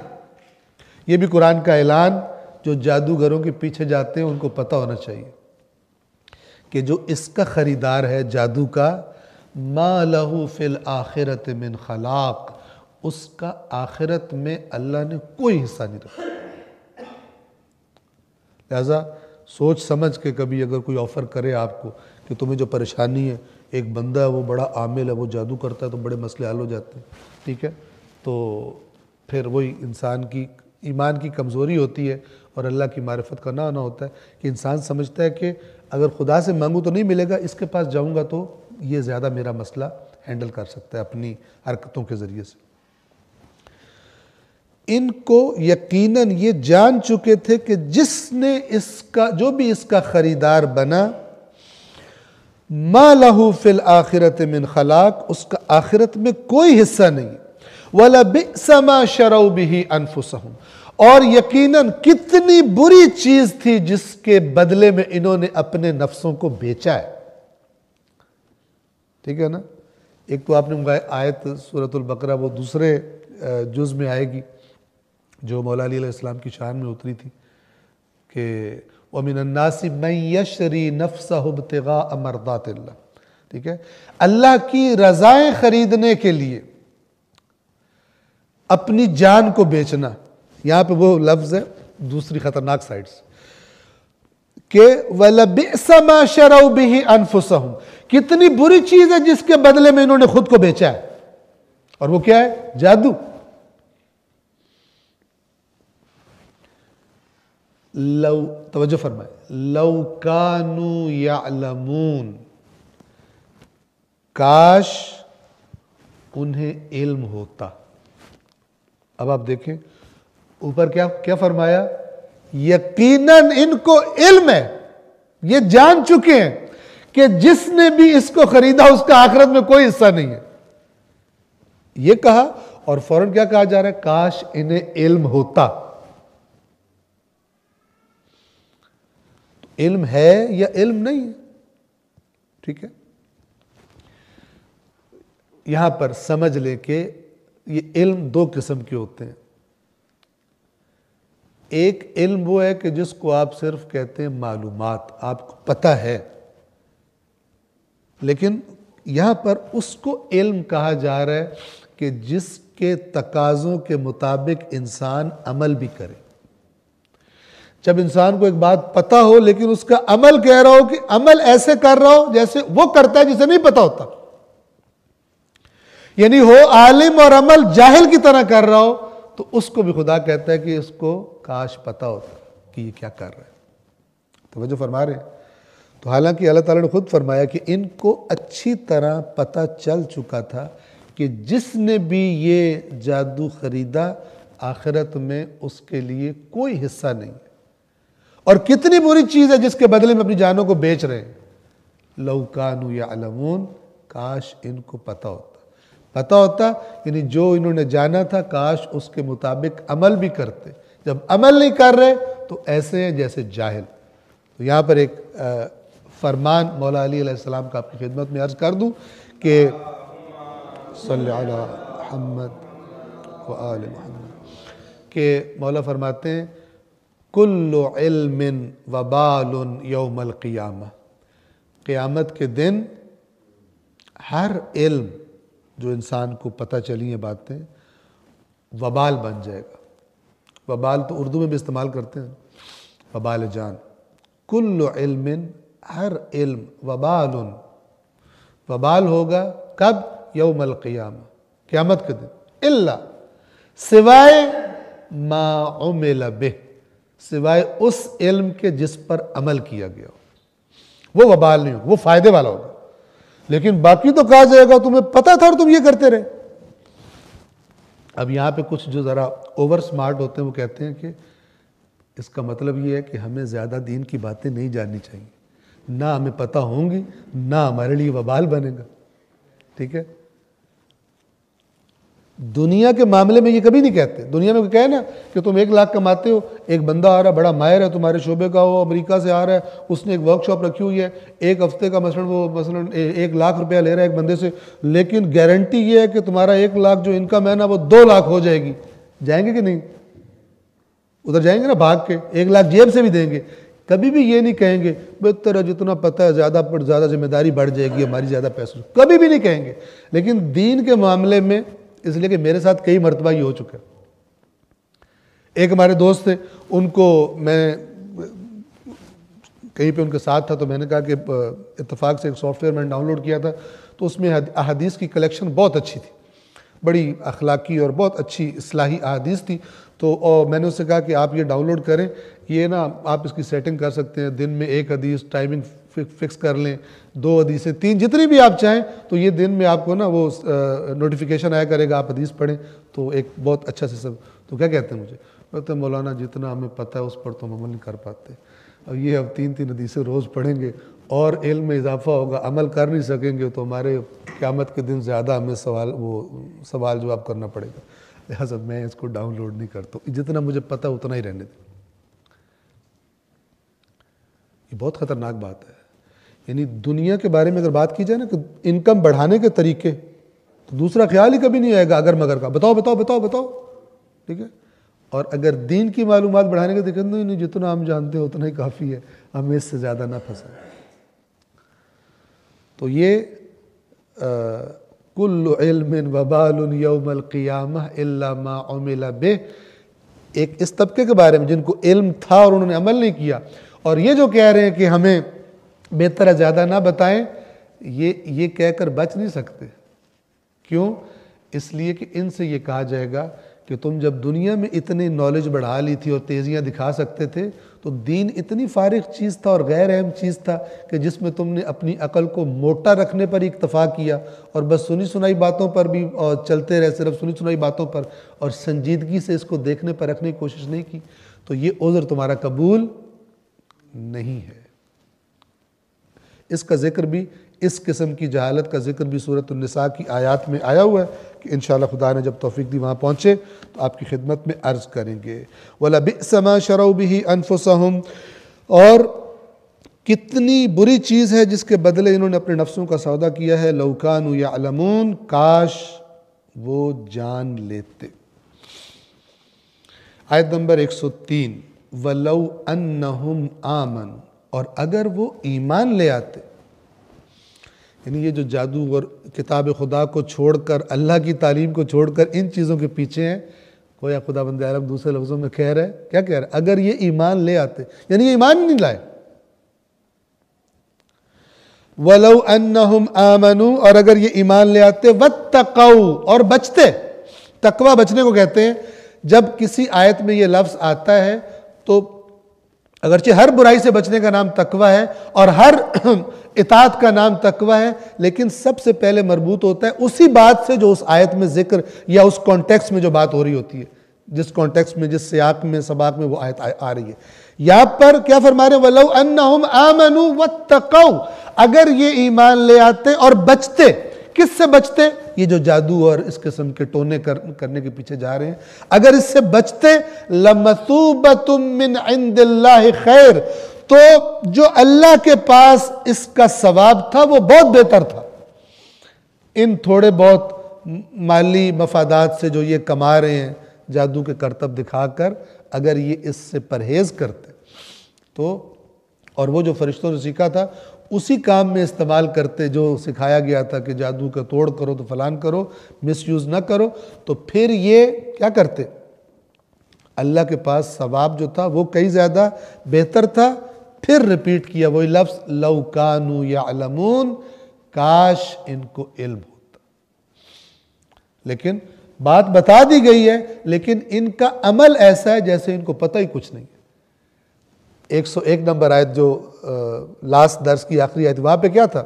یہ بھی قرآن کا اعلان جو جادوگروں کے پیچھے جاتے ہیں ان کو پتہ ہونا چاہیے کہ جو اس کا خریدار ہے جادو کا، مَا لَهُ فِي الْآخِرَةِ مِنْ خَلَاقٍ، اس کا آخرت میں اللہ نے کوئی حصہ نہیں رکھا. لہذا سوچ سمجھ کے کبھی اگر کوئی آفر کرے آپ کو کہ تمہیں جو پریشانی ہے، ایک بندہ ہے وہ بڑا عامل ہے، وہ جادو کرتا ہے تو بڑے مسئلے حل ہو جاتے ہیں، ٹھیک ہے، تو پھر وہی انسان کی ایمان کی کمزوری ہوتی ہے اور اللہ کی معرفت کا نہ ہونا ہوتا ہے کہ انسان سمجھتا ہے کہ اگر خدا سے مانگوں تو نہیں ملے گا، اس کے پاس جاؤں گا تو یہ زیادہ میرا مسئلہ ہینڈل کر سکتا ہے اپنی حرکتوں کے ذریعے سے. ان کو یقیناً یہ جان چکے تھے کہ جو بھی اس کا خریدار بنا، مَا لَهُ فِي الْآخِرَةِ مِنْ خَلَاقٍ، اس کا آخرت میں کوئی حصہ نہیں. وَلَبِئْسَ مَا شَرَوْا بِهِ أَنفُسَهُمْ. اور یقیناً کتنی بری چیز تھی جس کے بدلے میں انہوں نے اپنے نفسوں کو بیچا ہے. ٹھیک ہے نا. ایک تو آپ نے آیت سورۃ البقرہ وہ دوسرے جز میں آئے گی جو مولا علی علیہ السلام کی شان میں اتری تھی کہ وَمِنَ النَّاسِ مَن يَشْتَرِي نَفْسَهُ ابْتِغَاءَ مَرْضَاتِ اللَّهِ. ٹھیک ہے، اللہ کی رضائیں خریدنے کے لیے اپنی جان کو بیچنا. یہاں پہ وہ لفظ ہے دوسری خطرناک سائٹس کہ وَلَبِئْسَ مَا شَرَوْا بِهِ أَنفُسَهُمْ. کتنی بری چیز ہے جس کے بدلے میں انہوں نے خود کو بیچا ہے، اور وہ کیا ہے؟ جادو. توجہ فرمائے. لَوْ كَانُوا يَعْلَمُونَ. کاش انہیں علم ہوتا. اب آپ دیکھیں اوپر کیا فرمایا؟ یقیناً ان کو علم ہے، یہ جان چکے ہیں کہ جس نے بھی اس کو خریدا اس کا آخرت میں کوئی حصہ نہیں ہے. یہ کہا اور فوراً کیا کہا جا رہا ہے؟ کاش انہیں علم ہوتا. علم ہے یا علم نہیں ہے؟ ٹھیک ہے، یہاں پر سمجھ لیں کہ یہ علم دو قسم کے ہوتے ہیں. ایک علم وہ ہے کہ جس کو آپ صرف کہتے ہیں معلومات، آپ کو پتہ ہے، لیکن یہاں پر اس کو علم کہا جا رہا ہے کہ جس کے تقاضوں کے مطابق انسان عمل بھی کرے. جب انسان کو ایک بات پتہ ہو لیکن اس کا عمل کہہ رہا ہو کہ عمل ایسے کر رہا ہو جیسے وہ کرتا ہے جسے نہیں پتہ ہوتا، یعنی ہو عالم اور عمل جاہل کی طرح کر رہا ہو، تو اس کو بھی خدا کہتا ہے کہ اس کو کاش پتہ ہوتا کہ یہ کیا کر رہا ہے. توجہ فرما رہے ہیں. تو حالانکہ اللہ تعالیٰ نے خود فرمایا کہ ان کو اچھی طرح پتہ چل چکا تھا کہ جس نے بھی یہ جادو خریدا آخرت میں اس کے لیے کوئی حصہ نہیں ہے۔ اور کتنی بری چیز ہے جس کے بدلے میں اپنی جانوں کو بیچ رہے ہیں۔ لو کانوا یعلمون، کاش ان کو پتہ ہوتا یعنی جو انہوں نے جانا تھا کاش اس کے مطابق عمل بھی کرتے۔ جب عمل نہیں کر رہے تو ایسے ہیں جیسے جاہل۔ تو یہاں پر ایک فرمان مولا علی علیہ السلام کا آپ کی خدمت میں عرض کر دوں کہ صلی علی محمد و آل محمد، کہ مولا فرماتے ہیں کل علم وبال یوم القیامہ، قیامت کے دن ہر علم جو انسان کو پتہ چلی ہیں باتیں وبال بن جائے گا۔ وبال تو اردو میں بھی استعمال کرتے ہیں، وبال جان۔ کل علم، ہر علم، وبال ہوگا کب؟ یوم القیامہ، قیامت کے دن، الا، سوائے ما عمل بہ، سوائے اس علم کے جس پر عمل کیا گیا ہو، وہ وبال نہیں ہوگا، وہ فائدے والا ہوگا۔ لیکن باقی تو کہا جائے گا تمہیں پتہ تھا اور تم یہ کرتے رہے۔ اب یہاں پہ کچھ جو ذرا اوور سمارٹ ہوتے ہیں وہ کہتے ہیں کہ اس کا مطلب یہ ہے کہ ہمیں زیادہ دین کی باتیں نہیں جاننی چاہیے، نہ ہمیں پتہ ہوں گی نہ ہمارے لیے وبال بنے گا۔ ٹھیک ہے، دنیا کے معاملے میں یہ کبھی نہیں کہتے۔ دنیا میں کہے نا کہ تم 1 لاکھ کماتے ہو، ایک بندہ آ رہا بڑا ماہر ہے تمہارے شعبے کا، وہ امریکہ سے آ رہا ہے، اس نے ایک ورک شاپ رکھی ہوئی ہے، 1 ہفتے کا مثلا 1 لاکھ روپیہ لے رہا ہے ایک بندے سے، لیکن گارنٹی یہ ہے کہ تمہارا 1 لاکھ جو انکم ہے نا وہ 2 لاکھ ہو جائے گی۔ جائیں گے کہ نہیں؟ ادھر جائیں گے نا بھاگ کے، 1 لاکھ جیب سے بھی دیں گے۔ کبھی بھی یہ نہیں کہیں گے بہتر ہے جتنا پتہ ہے زیادہ پر زیادہ ذمہ داری بڑھ جائے گی ہماری، زیادہ پیسوں، کبھی بھی نہیں کہیں گے۔ لیکن دین کے معاملے میں، اس لیے کہ میرے ساتھ کئی مرتبہ یہ ہو چکا ہے۔ ایک ہمارے دوست تھے، ان کو میں کہیں پہ ان کے ساتھ تھا تو میں نے کہا کہ اتفاق سے ایک سافٹ ویئر میں نے ڈاؤن لوڈ کیا تھا تو اس میں احادیث کی کلیکشن بہت اچھی تھی، بڑی اخلاقی اور بہت اچھی اصلاحی احادیث تھی۔ تو میں نے اس سے کہا کہ آپ یہ ڈاؤن لوڈ کریں، یہ نا آپ اس کی سیٹنگ کر سکتے ہیں، دن میں 1 حدیث ٹائمنگ فکس کر لیں، 2 حدیثیں، 3، جتنی بھی آپ چاہیں، تو یہ دن میں آپ کو نا وہ نوٹیفیکیشن آیا کرے گا، آپ حدیث پڑھیں، تو ایک بہت اچھا سسٹم۔ تو کیا کہتے ہیں مجھے؟ کہتے ہیں مولانا جتنا ہمیں پتہ ہے اس پر تو ہم عمل نہیں کر پاتے، اور یہ اب 3 حدیثیں روز پڑھیں گے اور علم میں اضافہ ہوگا، عمل کر نہیں سکیں گے تو ہمارے قیامت کے دن زیادہ ہمیں سوال جواب کرنا پڑے گا۔ لہٰذا میں اس کو ڈاؤن لوڈ نہیں کرتا، جتنا مجھے پتہ اتنا ہی رہنے دیں۔ یہ بہت خطرناک بات ہے۔ یعنی دنیا کے بارے میں اگر بات کی جائے نا کہ انکم بڑھانے کے طریقے، تو دوسرا خیال ہی کبھی نہیں آئے گا اگر مگر کا، بتاؤ بتاؤ بتاؤ بتاؤ، ٹھیک ہے۔ اور اگر دین کی معلومات بڑھانے کے طریقے نہیں، جتنا ہم جانتے ہیں اتنا ہی کافی ہے، ہمیں اس سے زیادہ نہ پھنسائیں۔ تو یہ کل علم وبال یوم القیامہ الا ما عمل بہ، ایک اس طبقے کے بارے میں جن کو علم تھا اور انہوں نے عمل نہیں کیا، اور یہ جو کہہ رہے ہیں کہ ہمیں بہتر ہے زیادہ نہ بتائیں، یہ کہہ کر بچ نہیں سکتے۔ کیوں؟ اس لیے کہ ان سے یہ کہا جائے گا کہ تم جب دنیا میں اتنی نالج بڑھا لی تھی اور تیزیاں دکھا سکتے تھے، تو دین اتنی فارغ چیز تھا اور غیر اہم چیز تھا کہ جس میں تم نے اپنی عقل کو موٹا رکھنے پر ہی اکتفا کیا، اور بس سنی سنائی باتوں پر بھی اور چلتے رہے، صرف سنی سنائی باتوں پر، اور سنجیدگی سے اس کو دیکھنے پر رکھنے کی کوشش نہیں کی، تو یہ عذر تمہارا قبول نہیں ہے۔ اس کا ذکر بھی، اس قسم کی جہالت کا ذکر بھی سورۃ النساء کی آیات میں آیا ہوا ہے کہ انشاءاللہ خدا نے جب توفیق دی وہاں پہنچے تو آپ کی خدمت میں عرض کریں گے۔ وَلَبِئْسَ مَا شَرَوْا بِهِ أَنفُسَهُمْ، اور کتنی بری چیز ہے جس کے بدلے انہوں نے اپنے نفسوں کا سودا کیا ہے، لَوْ كَانُوا يَعْلَمُونَ، کاش وہ جان لیتے۔ آیت نمبر 103، وَلَوْ أَنَّهُمْ آمَنُوا، اور اگر وہ ایمان لے آتے، یعنی یہ جو جادو اور کتاب خدا کو چھوڑ کر، اللہ کی تعلیم کو چھوڑ کر ان چیزوں کے پیچھے ہیں، گویا خدا بند عالم دوسرے لفظوں میں کہہ رہا ہے، کیا کہہ رہا ہے؟ اگر یہ ایمان لے آتے، یعنی یہ ایمان نہیں لائے۔ وَلَوْ أَنَّهُمْ آمَنُوا، اور اگر یہ ایمان لے آتے، وَاتَّقَوْا، اور بچتے۔ تقوی بچنے کو کہتے ہیں۔ جب کسی آیت میں یہ لفظ آتا ہے تو اگرچہ ہر برائی سے بچنے کا نام تقوی ہے اور ہر اطاعت کا نام تقوی ہے، لیکن سب سے پہلے مربوط ہوتا ہے اسی بات سے جو اس آیت میں ذکر یا اس کانٹیکس میں جو بات ہو رہی ہوتی ہے، جس کانٹیکس میں، جس سیاق میں، سباق میں وہ آیت آ رہی ہے۔ یہاں پر کیا فرما رہے ہیں؟ وَلَوْ أَنَّهُمْ آمَنُوا وَاتَّقَوْا، اگر یہ ایمان لے آتے اور بچتے، کس سے بچتے؟ یہ جو جادو اور اس قسم کے ٹونے کرنے کے پیچھے جا رہے ہیں، اگر اس سے بچتے لَمَثُوبَةٌ مِّنْ عِنْدِ اللَّهِ خیر، تو جو اللہ کے پاس اس کا ثواب تھا وہ بہت بہتر تھا۔ ان تھوڑے بہت مالی مفادات سے جو یہ کما رہے ہیں جادو کے کرتب دکھا کر، اگر یہ اس سے پرہیز کرتے تو، اور وہ جو فرشتوں نے سیکھا تھا اسی کام میں استعمال کرتے جو سکھایا گیا تھا کہ جادو کا توڑ کرو تو فلان کرو، مس یوز نہ کرو، تو پھر یہ کیا کرتے؟ اللہ کے پاس ثواب جو تھا وہ کئی زیادہ بہتر تھا۔ پھر ریپیٹ کیا وہی لفظ لَوْ كَانُوا يَعْلَمُونَ، کاش ان کو علم ہوتا۔ لیکن بات بتا دی گئی ہے، لیکن ان کا عمل ایسا ہے جیسے ان کو پتہ ہی کچھ نہیں ہے۔ 101 نمبر آیت جو لاسٹ درس کی آخری آیت، وہاں پہ کیا تھا؟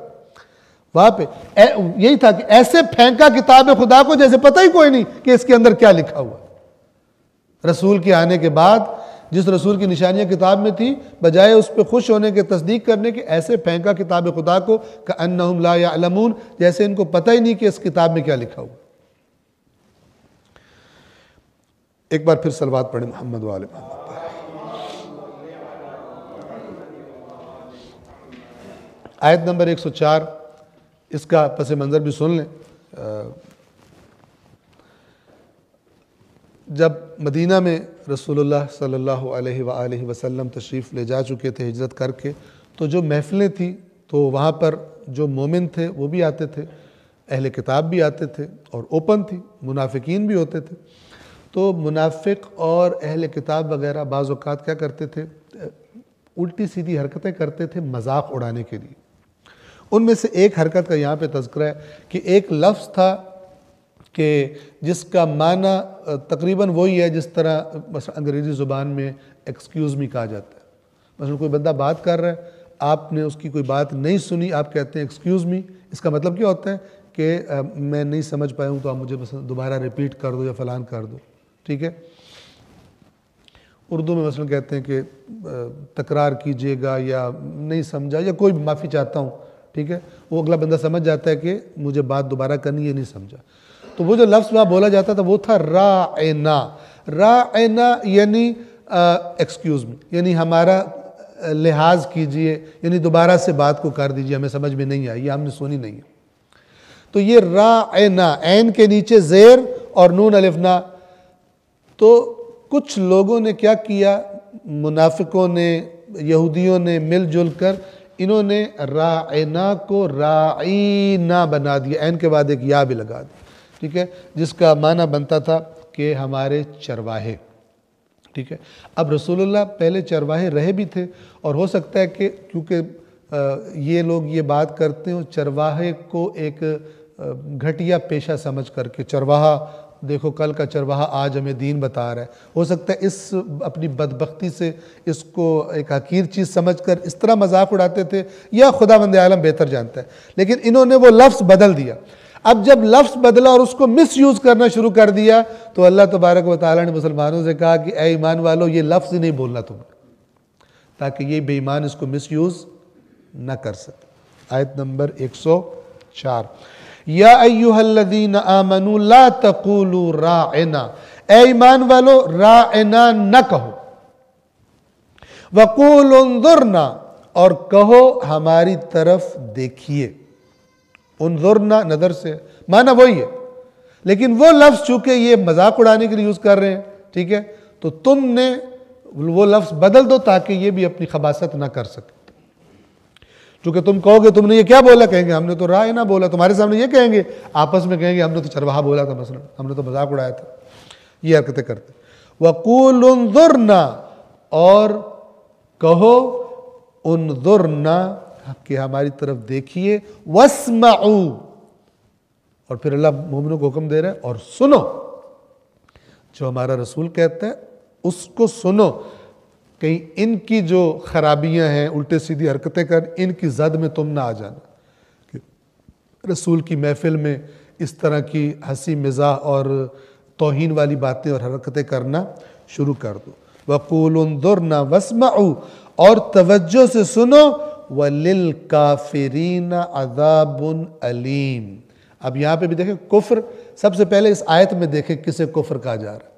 وہاں پہ یہی تھا کہ ایسے پھینکا کتاب خدا کو جیسے پتہ ہی کوئی نہیں کہ اس کے اندر کیا لکھا ہوا۔ رسول کے آنے کے بعد جس رسول کی نشانیاں کتاب میں تھی، بجائے اس پہ خوش ہونے کے، تصدیق کرنے کے، ایسے پھینکا کتاب خدا کو کأنہم لا یعلمون، جیسے ان کو پتہ ہی نہیں کہ اس کتاب میں کیا لکھا ہوا۔ ایک بار پھر صلوات پڑھیں محمد وآل محمد۔ آیت نمبر 104، اس کا پس منظر بھی سن لیں۔ جب مدینہ میں رسول اللہ صلی اللہ علیہ وآلہ وسلم تشریف لے جا چکے تھے ہجرت کر کے، تو جو محفلیں تھیں تو وہاں پر جو مومن تھے وہ بھی آتے تھے، اہل کتاب بھی آتے تھے، اور اوپن تھی، منافقین بھی ہوتے تھے۔ تو منافق اور اہل کتاب وغیرہ بعض اوقات کیا کرتے تھے؟ الٹی سیدھی حرکتیں کرتے تھے مذاق اڑانے کے لیے۔ ان میں سے ایک حرکت کا یہاں پہ تذکرہ ہے کہ ایک لفظ تھا کہ جس کا معنی تقریباً وہی ہے جس طرح مثلا انگریزی زبان میں ایکسکیوز می کہا جاتا ہے۔ مثلا کوئی بندہ بات کر رہا ہے، آپ نے اس کی کوئی بات نہیں سنی، آپ کہتے ہیں ایکسکیوز می، اس کا مطلب کیا ہوتا ہے کہ میں نہیں سمجھ پایا ہوں تو آپ مجھے مثلا دوبارہ ریپیٹ کر دو یا فلان کر دو، ٹھیک ہے؟ اردو میں مثلا کہتے ہیں کہ تکرار کیجئے گا، یا نہیں سمجھا، یا کوئی معافی چاہتا ہوں، ٹھیک ہے؟ وہ اگلا بندہ سمجھ جاتا ہے کہ مجھے بات دوبارہ کرنی ہے، نہیں سمجھا۔ تو وہ جو لفظ وہاں بولا جاتا تھا وہ تھا راعنا۔ راعنا یعنی ایکسکیوز می، یعنی ہمارا لحاظ کیجئے، یعنی دوبارہ سے بات کو کر دیجئے، ہمیں سمجھ میں نہیں آئی، یہ ہم نے سنی نہیں ہے۔ تو یہ راعنا، عین کے نیچے زیر اور نون الف نا۔ تو کچھ لوگوں نے کیا کیا، منافقوں نے، یہودیوں نے مل جل کر انہوں نے راعنا کو راعینا بنا دیا، عین کے بعد ایک یا بھی لگا دیا، ٹھیک ہے؟ جس کا معنی بنتا تھا کہ ہمارے چرواہے، ٹھیک ہے؟ اب رسول اللہ پہلے چرواہے رہے بھی تھے، اور ہو سکتا ہے کہ کیونکہ یہ لوگ یہ بات کرتے ہیں چرواہے کو ایک گھٹیا پیشہ سمجھ کر کے، چرواہا دیکھو کل کا چرواہا آج ہمیں دین بتا رہا ہے، ہو سکتا ہے اس اپنی بدبختی سے اس کو ایک حقیر چیز سمجھ کر اس طرح مذاق اڑاتے تھے، یا خداوند عالم بہتر جانتا ہے، لیکن انہوں نے وہ لفظ بدل دیا۔ اب جب لفظ بدلا اور اس کو مس یوز کرنا شروع کر دیا، تو اللہ تبارک و تعالیٰ نے مسلمانوں سے کہا کہ اے ایمان والو، یہ لفظ ہی نہیں بولنا تم، تاکہ یہ بے ایمان اس کو مس یوز نہ کر سکے۔ آیت نمبر 104، یا ایہا الذین آمنوا لا تقولوا راعنا، اے ایمان والو راعنا نہ کہو، وقولوا انظرنا، اور کہو ہماری طرف دیکھیے۔ انظرنا نظر سے معنی وہی ہے، لیکن وہ لفظ چونکہ یہ مذاق اڑانے کے لیے یوز کر رہے ہیں، ٹھیک ہے؟ تو تم نے وہ لفظ بدل دو تاکہ یہ بھی اپنی خباثت نہ کر سکے۔ چونکہ تم کہو گے تم نے یہ کیا بولا، کہیں گے ہم نے تو راعنا بولا، تمہارے سامنے یہ کہیں گے، آپس میں کہیں گے ہم نے تو چرواہا بولا تھا، مثلا ہم نے تو مذاق اڑایا تھا، یہ حرکتیں کرتے۔ وَقُولُ انظُرْنَا، اور کہو انظرنا کہ ہماری طرف دیکھیے، وَاسْمَعُوا، اور پھر اللہ مومنوں کو حکم دے رہا ہے اور سنو، جو ہمارا رسول کہتا ہے اس کو سنو، کہیں ان کی جو خرابیاں ہیں، الٹے سیدھی حرکتیں کر، ان کی زد میں تم نہ آ جانا کہ رسول کی محفل میں اس طرح کی ہنسی مزاح اور توہین والی باتیں اور حرکتیں کرنا شروع کر دو۔ وَقُولُوا انظُرْنَا وَاسْمَعُوا، اور توجہ سے سنو، وَلِلْكَافِرِينَ عَذَابٌ أَلِيمٌ۔ اب یہاں پہ بھی دیکھیں کفر، سب سے پہلے اس آیت میں دیکھیں کسے کفر کہا جا رہا ہے،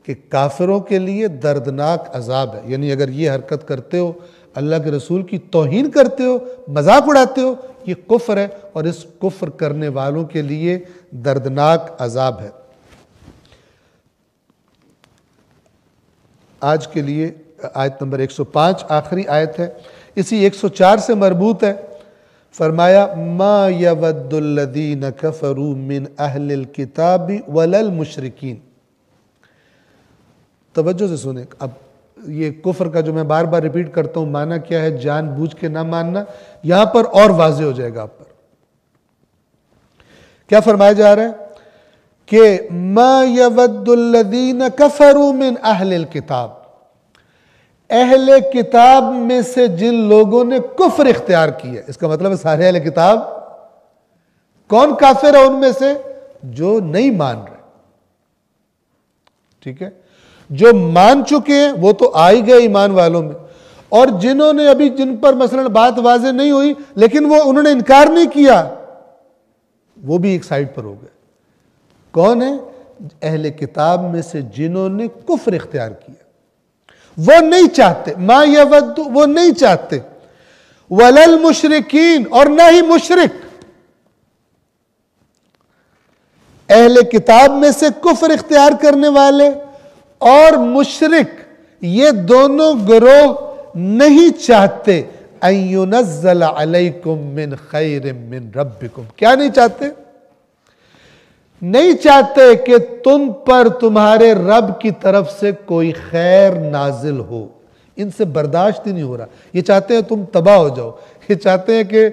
کہ کافروں کے لیے دردناک عذاب ہے، یعنی اگر یہ حرکت کرتے ہو، اللہ کے رسول کی توہین کرتے ہو، مذاق اڑاتے ہو، یہ کفر ہے، اور اس کفر کرنے والوں کے لیے دردناک عذاب ہے۔ آج کے لیے آیت نمبر 105 آخری آیت ہے، اسی 104 سے مربوط ہے۔ فرمایا ما یود الذین کفروا من اہل الکتاب ولا المشرکین۔ توجہ سے سنیں، اب یہ کفر کا جو میں بار بار ریپیٹ کرتا ہوں معنی کیا ہے، جان بوجھ کے نہ ماننا، یہاں پر اور واضح ہو جائے گا آپ پر۔ کیا فرمایا جا رہا ہے کہ ما یود الذین کفروا من اہل الکتاب، اہل کتاب میں سے جن لوگوں نے کفر اختیار کیا، اس کا مطلب ہے سارے اہل کتاب۔ کون کافر ہے ان میں سے؟ جو نہیں مان رہے، ٹھیک ہے، جو مان چکے ہیں وہ تو آ ہی گئے ایمان والوں میں، اور جنہوں نے ابھی جن پر مثلا بات واضح نہیں ہوئی لیکن وہ انہوں نے انکار نہیں کیا، وہ بھی ایک سائیڈ پر ہو گئے۔ کون ہے؟ اہل کتاب میں سے جنہوں نے کفر اختیار کیا، وہ نہیں چاہتے، ما یود، وہ نہیں چاہتے، ولا المشرکین، اور نہ ہی مشرک۔ اہل کتاب میں سے کفر اختیار کرنے والے اور مشرک، یہ دونوں گروہ نہیں چاہتے ان ينزل علیکم من خیر من ربکم۔ کیا نہیں چاہتے؟ نہیں چاہتے کہ تم پر تمہارے رب کی طرف سے کوئی خیر نازل ہو، ان سے برداشت ہی نہیں ہو رہا۔ یہ چاہتے ہیں تم تباہ ہو جاؤ، یہ چاہتے ہیں کہ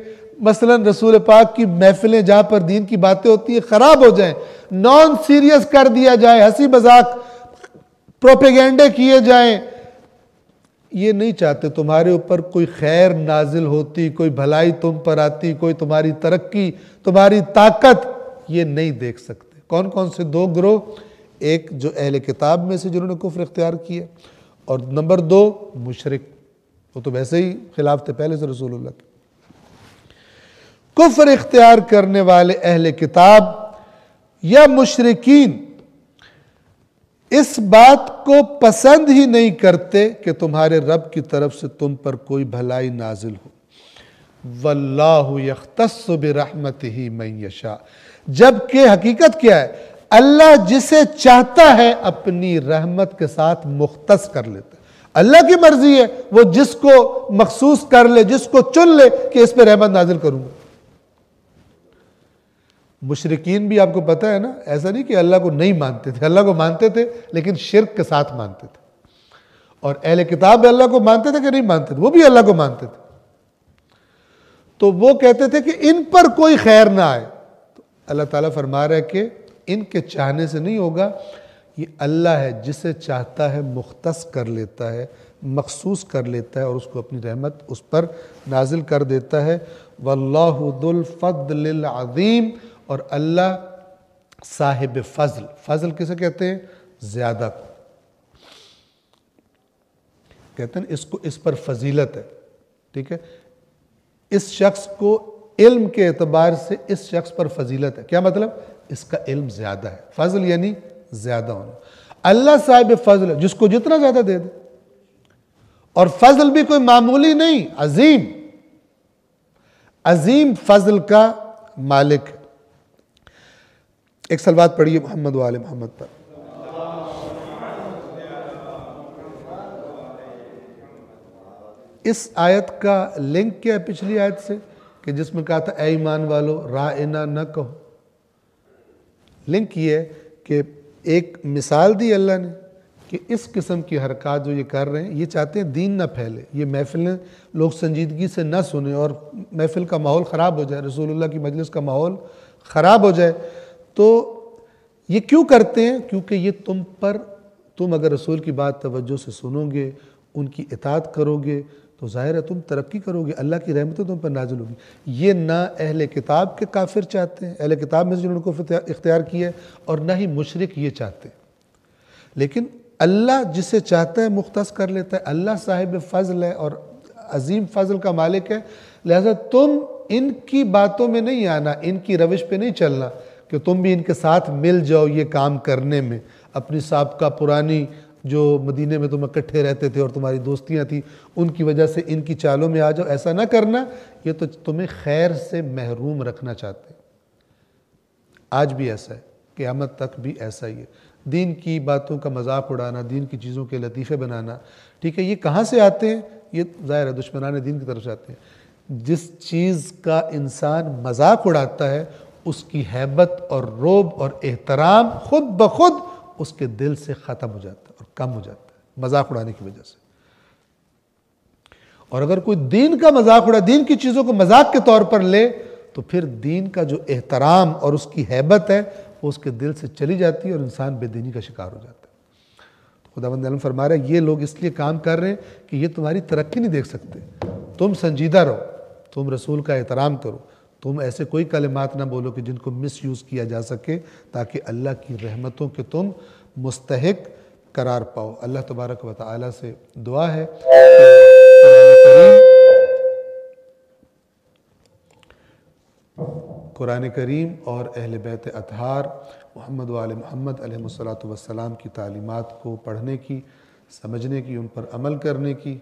مثلا رسول پاک کی محفلیں جہاں پر دین کی باتیں ہوتی ہیں خراب ہو جائیں، نان سیریس کر دیا جائے، ہنسی مذاق پروپیگنڈے کیے جائیں۔ یہ نہیں چاہتے تمہارے اوپر کوئی خیر نازل ہوتی، کوئی بھلائی تم پر آتی، کوئی تمہاری ترقی، تمہاری طاقت، یہ نہیں دیکھ سکتے۔ کون کون سے دو گروہ؟ ایک جو اہل کتاب میں سے جنہوں نے کفر اختیار کیا، اور نمبر 2 مشرک، وہ تو ویسے ہی خلاف تھے پہلے سے رسول اللہ کے۔ کفر اختیار کرنے والے اہل کتاب یا مشرکین اس بات کو پسند ہی نہیں کرتے کہ تمہارے رب کی طرف سے تم پر کوئی بھلائی نازل ہو۔ واللہ یختص برحمتہ من یشاء، جبکہ حقیقت کیا ہے، اللہ جسے چاہتا ہے اپنی رحمت کے ساتھ مختص کر لیتا ہے۔ اللہ کی مرضی ہے، وہ جس کو مخصوص کر لے، جس کو چن لے کہ اس پہ رحمت نازل کروں گا۔ مشرکین بھی آپ کو پتہ ہے نا، ایسا نہیں کہ اللہ کو نہیں مانتے تھے، اللہ کو مانتے تھے لیکن شرک کے ساتھ مانتے تھے۔ اور اہل کتاب اللہ کو مانتے تھے کہ نہیں مانتے تھے؟ وہ بھی اللہ کو مانتے تھے۔ تو وہ کہتے تھے کہ ان پر کوئی خیر نہ آئے، تو اللہ تعالیٰ فرما رہا ہے کہ ان کے چاہنے سے نہیں ہوگا، یہ اللہ ہے جسے چاہتا ہے مختص کر لیتا ہے، مخصوص کر لیتا ہے، اور اس کو اپنی رحمت اس پر نازل کر دیتا ہے۔ واللہ ذو الفضل العظیم، اور اللہ صاحب فضل، فضل کسے کہتے ہیں؟ زیادہ کو کہتے ہیں، اس پر فضیلت ہے، ٹھیک ہے، اس شخص کو علم کے اعتبار سے اس شخص پر فضیلت ہے۔ کیا مطلب؟ اس کا علم زیادہ ہے، فضل یعنی زیادہ ہونا۔ اللہ صاحب فضل ہے، جس کو جتنا زیادہ دے دے، اور فضل بھی کوئی معمولی نہیں، عظیم عظیم فضل کا مالک ہے۔ ایک صلوات پڑھیے محمد و آل محمد پر۔ اس آیت کا لنک کیا ہے پچھلی آیت سے، کہ جس میں کہا تھا اے ایمان والو رائنا نہ کہو؟ لنک یہ ہے کہ ایک مثال دی اللہ نے کہ اس قسم کی حرکات جو یہ کر رہے ہیں، یہ چاہتے ہیں دین نہ پھیلے، یہ محفلیں لوگ سنجیدگی سے نہ سنیں اور محفل کا ماحول خراب ہو جائے، رسول اللہ کی مجلس کا ماحول خراب ہو جائے۔ تو یہ کیوں کرتے ہیں؟ کیونکہ یہ تم پر تم اگر رسول کی بات توجہ سے سنو گے، ان کی اطاعت کرو گے تو ظاہر ہے تم ترقی کرو گے، اللہ کی رحمتیں تم پر نازل ہوگی۔ یہ نہ اہل کتاب کے کافر چاہتے ہیں، اہل کتاب میں سے جنہوں نے کفر اختیار کیا ہے، اور نہ ہی مشرک یہ چاہتے ہیں۔ لیکن اللہ جسے چاہتا ہے مختص کر لیتا ہے، اللہ صاحب فضل ہے اور عظیم فضل کا مالک ہے، لہذا تم ان کی باتوں میں نہیں آنا، ان کی روش پہ نہیں چلنا کہ تم بھی ان کے ساتھ مل جاؤ یہ کام کرنے میں، اپنی سابقہ پرانی جو مدینے میں تم اکٹھے رہتے تھے اور تمہاری دوستیاں تھیں ان کی وجہ سے ان کی چالوں میں آ جاؤ، ایسا نہ کرنا، یہ تو تمہیں خیر سے محروم رکھنا چاہتے ہیں۔ آج بھی ایسا ہے، قیامت تک بھی ایسا ہی ہے۔ دین کی باتوں کا مذاق اڑانا، دین کی چیزوں کے لطیفے بنانا، ٹھیک ہے، یہ کہاں سے آتے ہیں؟ یہ ظاہر ہے دشمنان دین کی طرف سے آتے ہیں۔ جس چیز کا انسان مذاق اڑاتا ہے اس کی ہیبت اور رعب اور احترام خود بخود اس کے دل سے ختم ہو جاتا ہے اور کم ہو جاتا ہے مذاق اڑانے کی وجہ سے۔ اور اگر کوئی دین کا مذاق اڑا، دین کی چیزوں کو مذاق کے طور پر لے، تو پھر دین کا جو احترام اور اس کی ہیبت ہے وہ اس کے دل سے چلی جاتی ہے اور انسان بے دینی کا شکار ہو جاتا ہے۔ تو خداوند عالم فرما رہا ہے یہ لوگ اس لیے کام کر رہے ہیں کہ یہ تمہاری ترقی نہیں دیکھ سکتے۔ تم سنجیدہ رہو، تم رسول کا احترام کرو، تم ایسے کوئی کلمات نہ بولو کہ جن کو مس یوز کیا جا سکے، تاکہ اللہ کی رحمتوں کے تم مستحق قرار پاؤ۔ اللہ تبارک و تعالی سے دعا ہے قرآن کریم اور اہل بیت اطہار محمد و آل محمد علیہ السلام کی تعلیمات کو پڑھنے کی، سمجھنے کی، ان پر عمل کرنے کی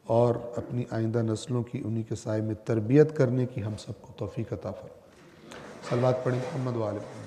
اور اپنی آئندہ نسلوں کی انہی کے سائے میں تربیت کرنے کی ہم سب کو توفیق عطا فرمائے۔ صلوات پڑھیں محمد و آل محمد۔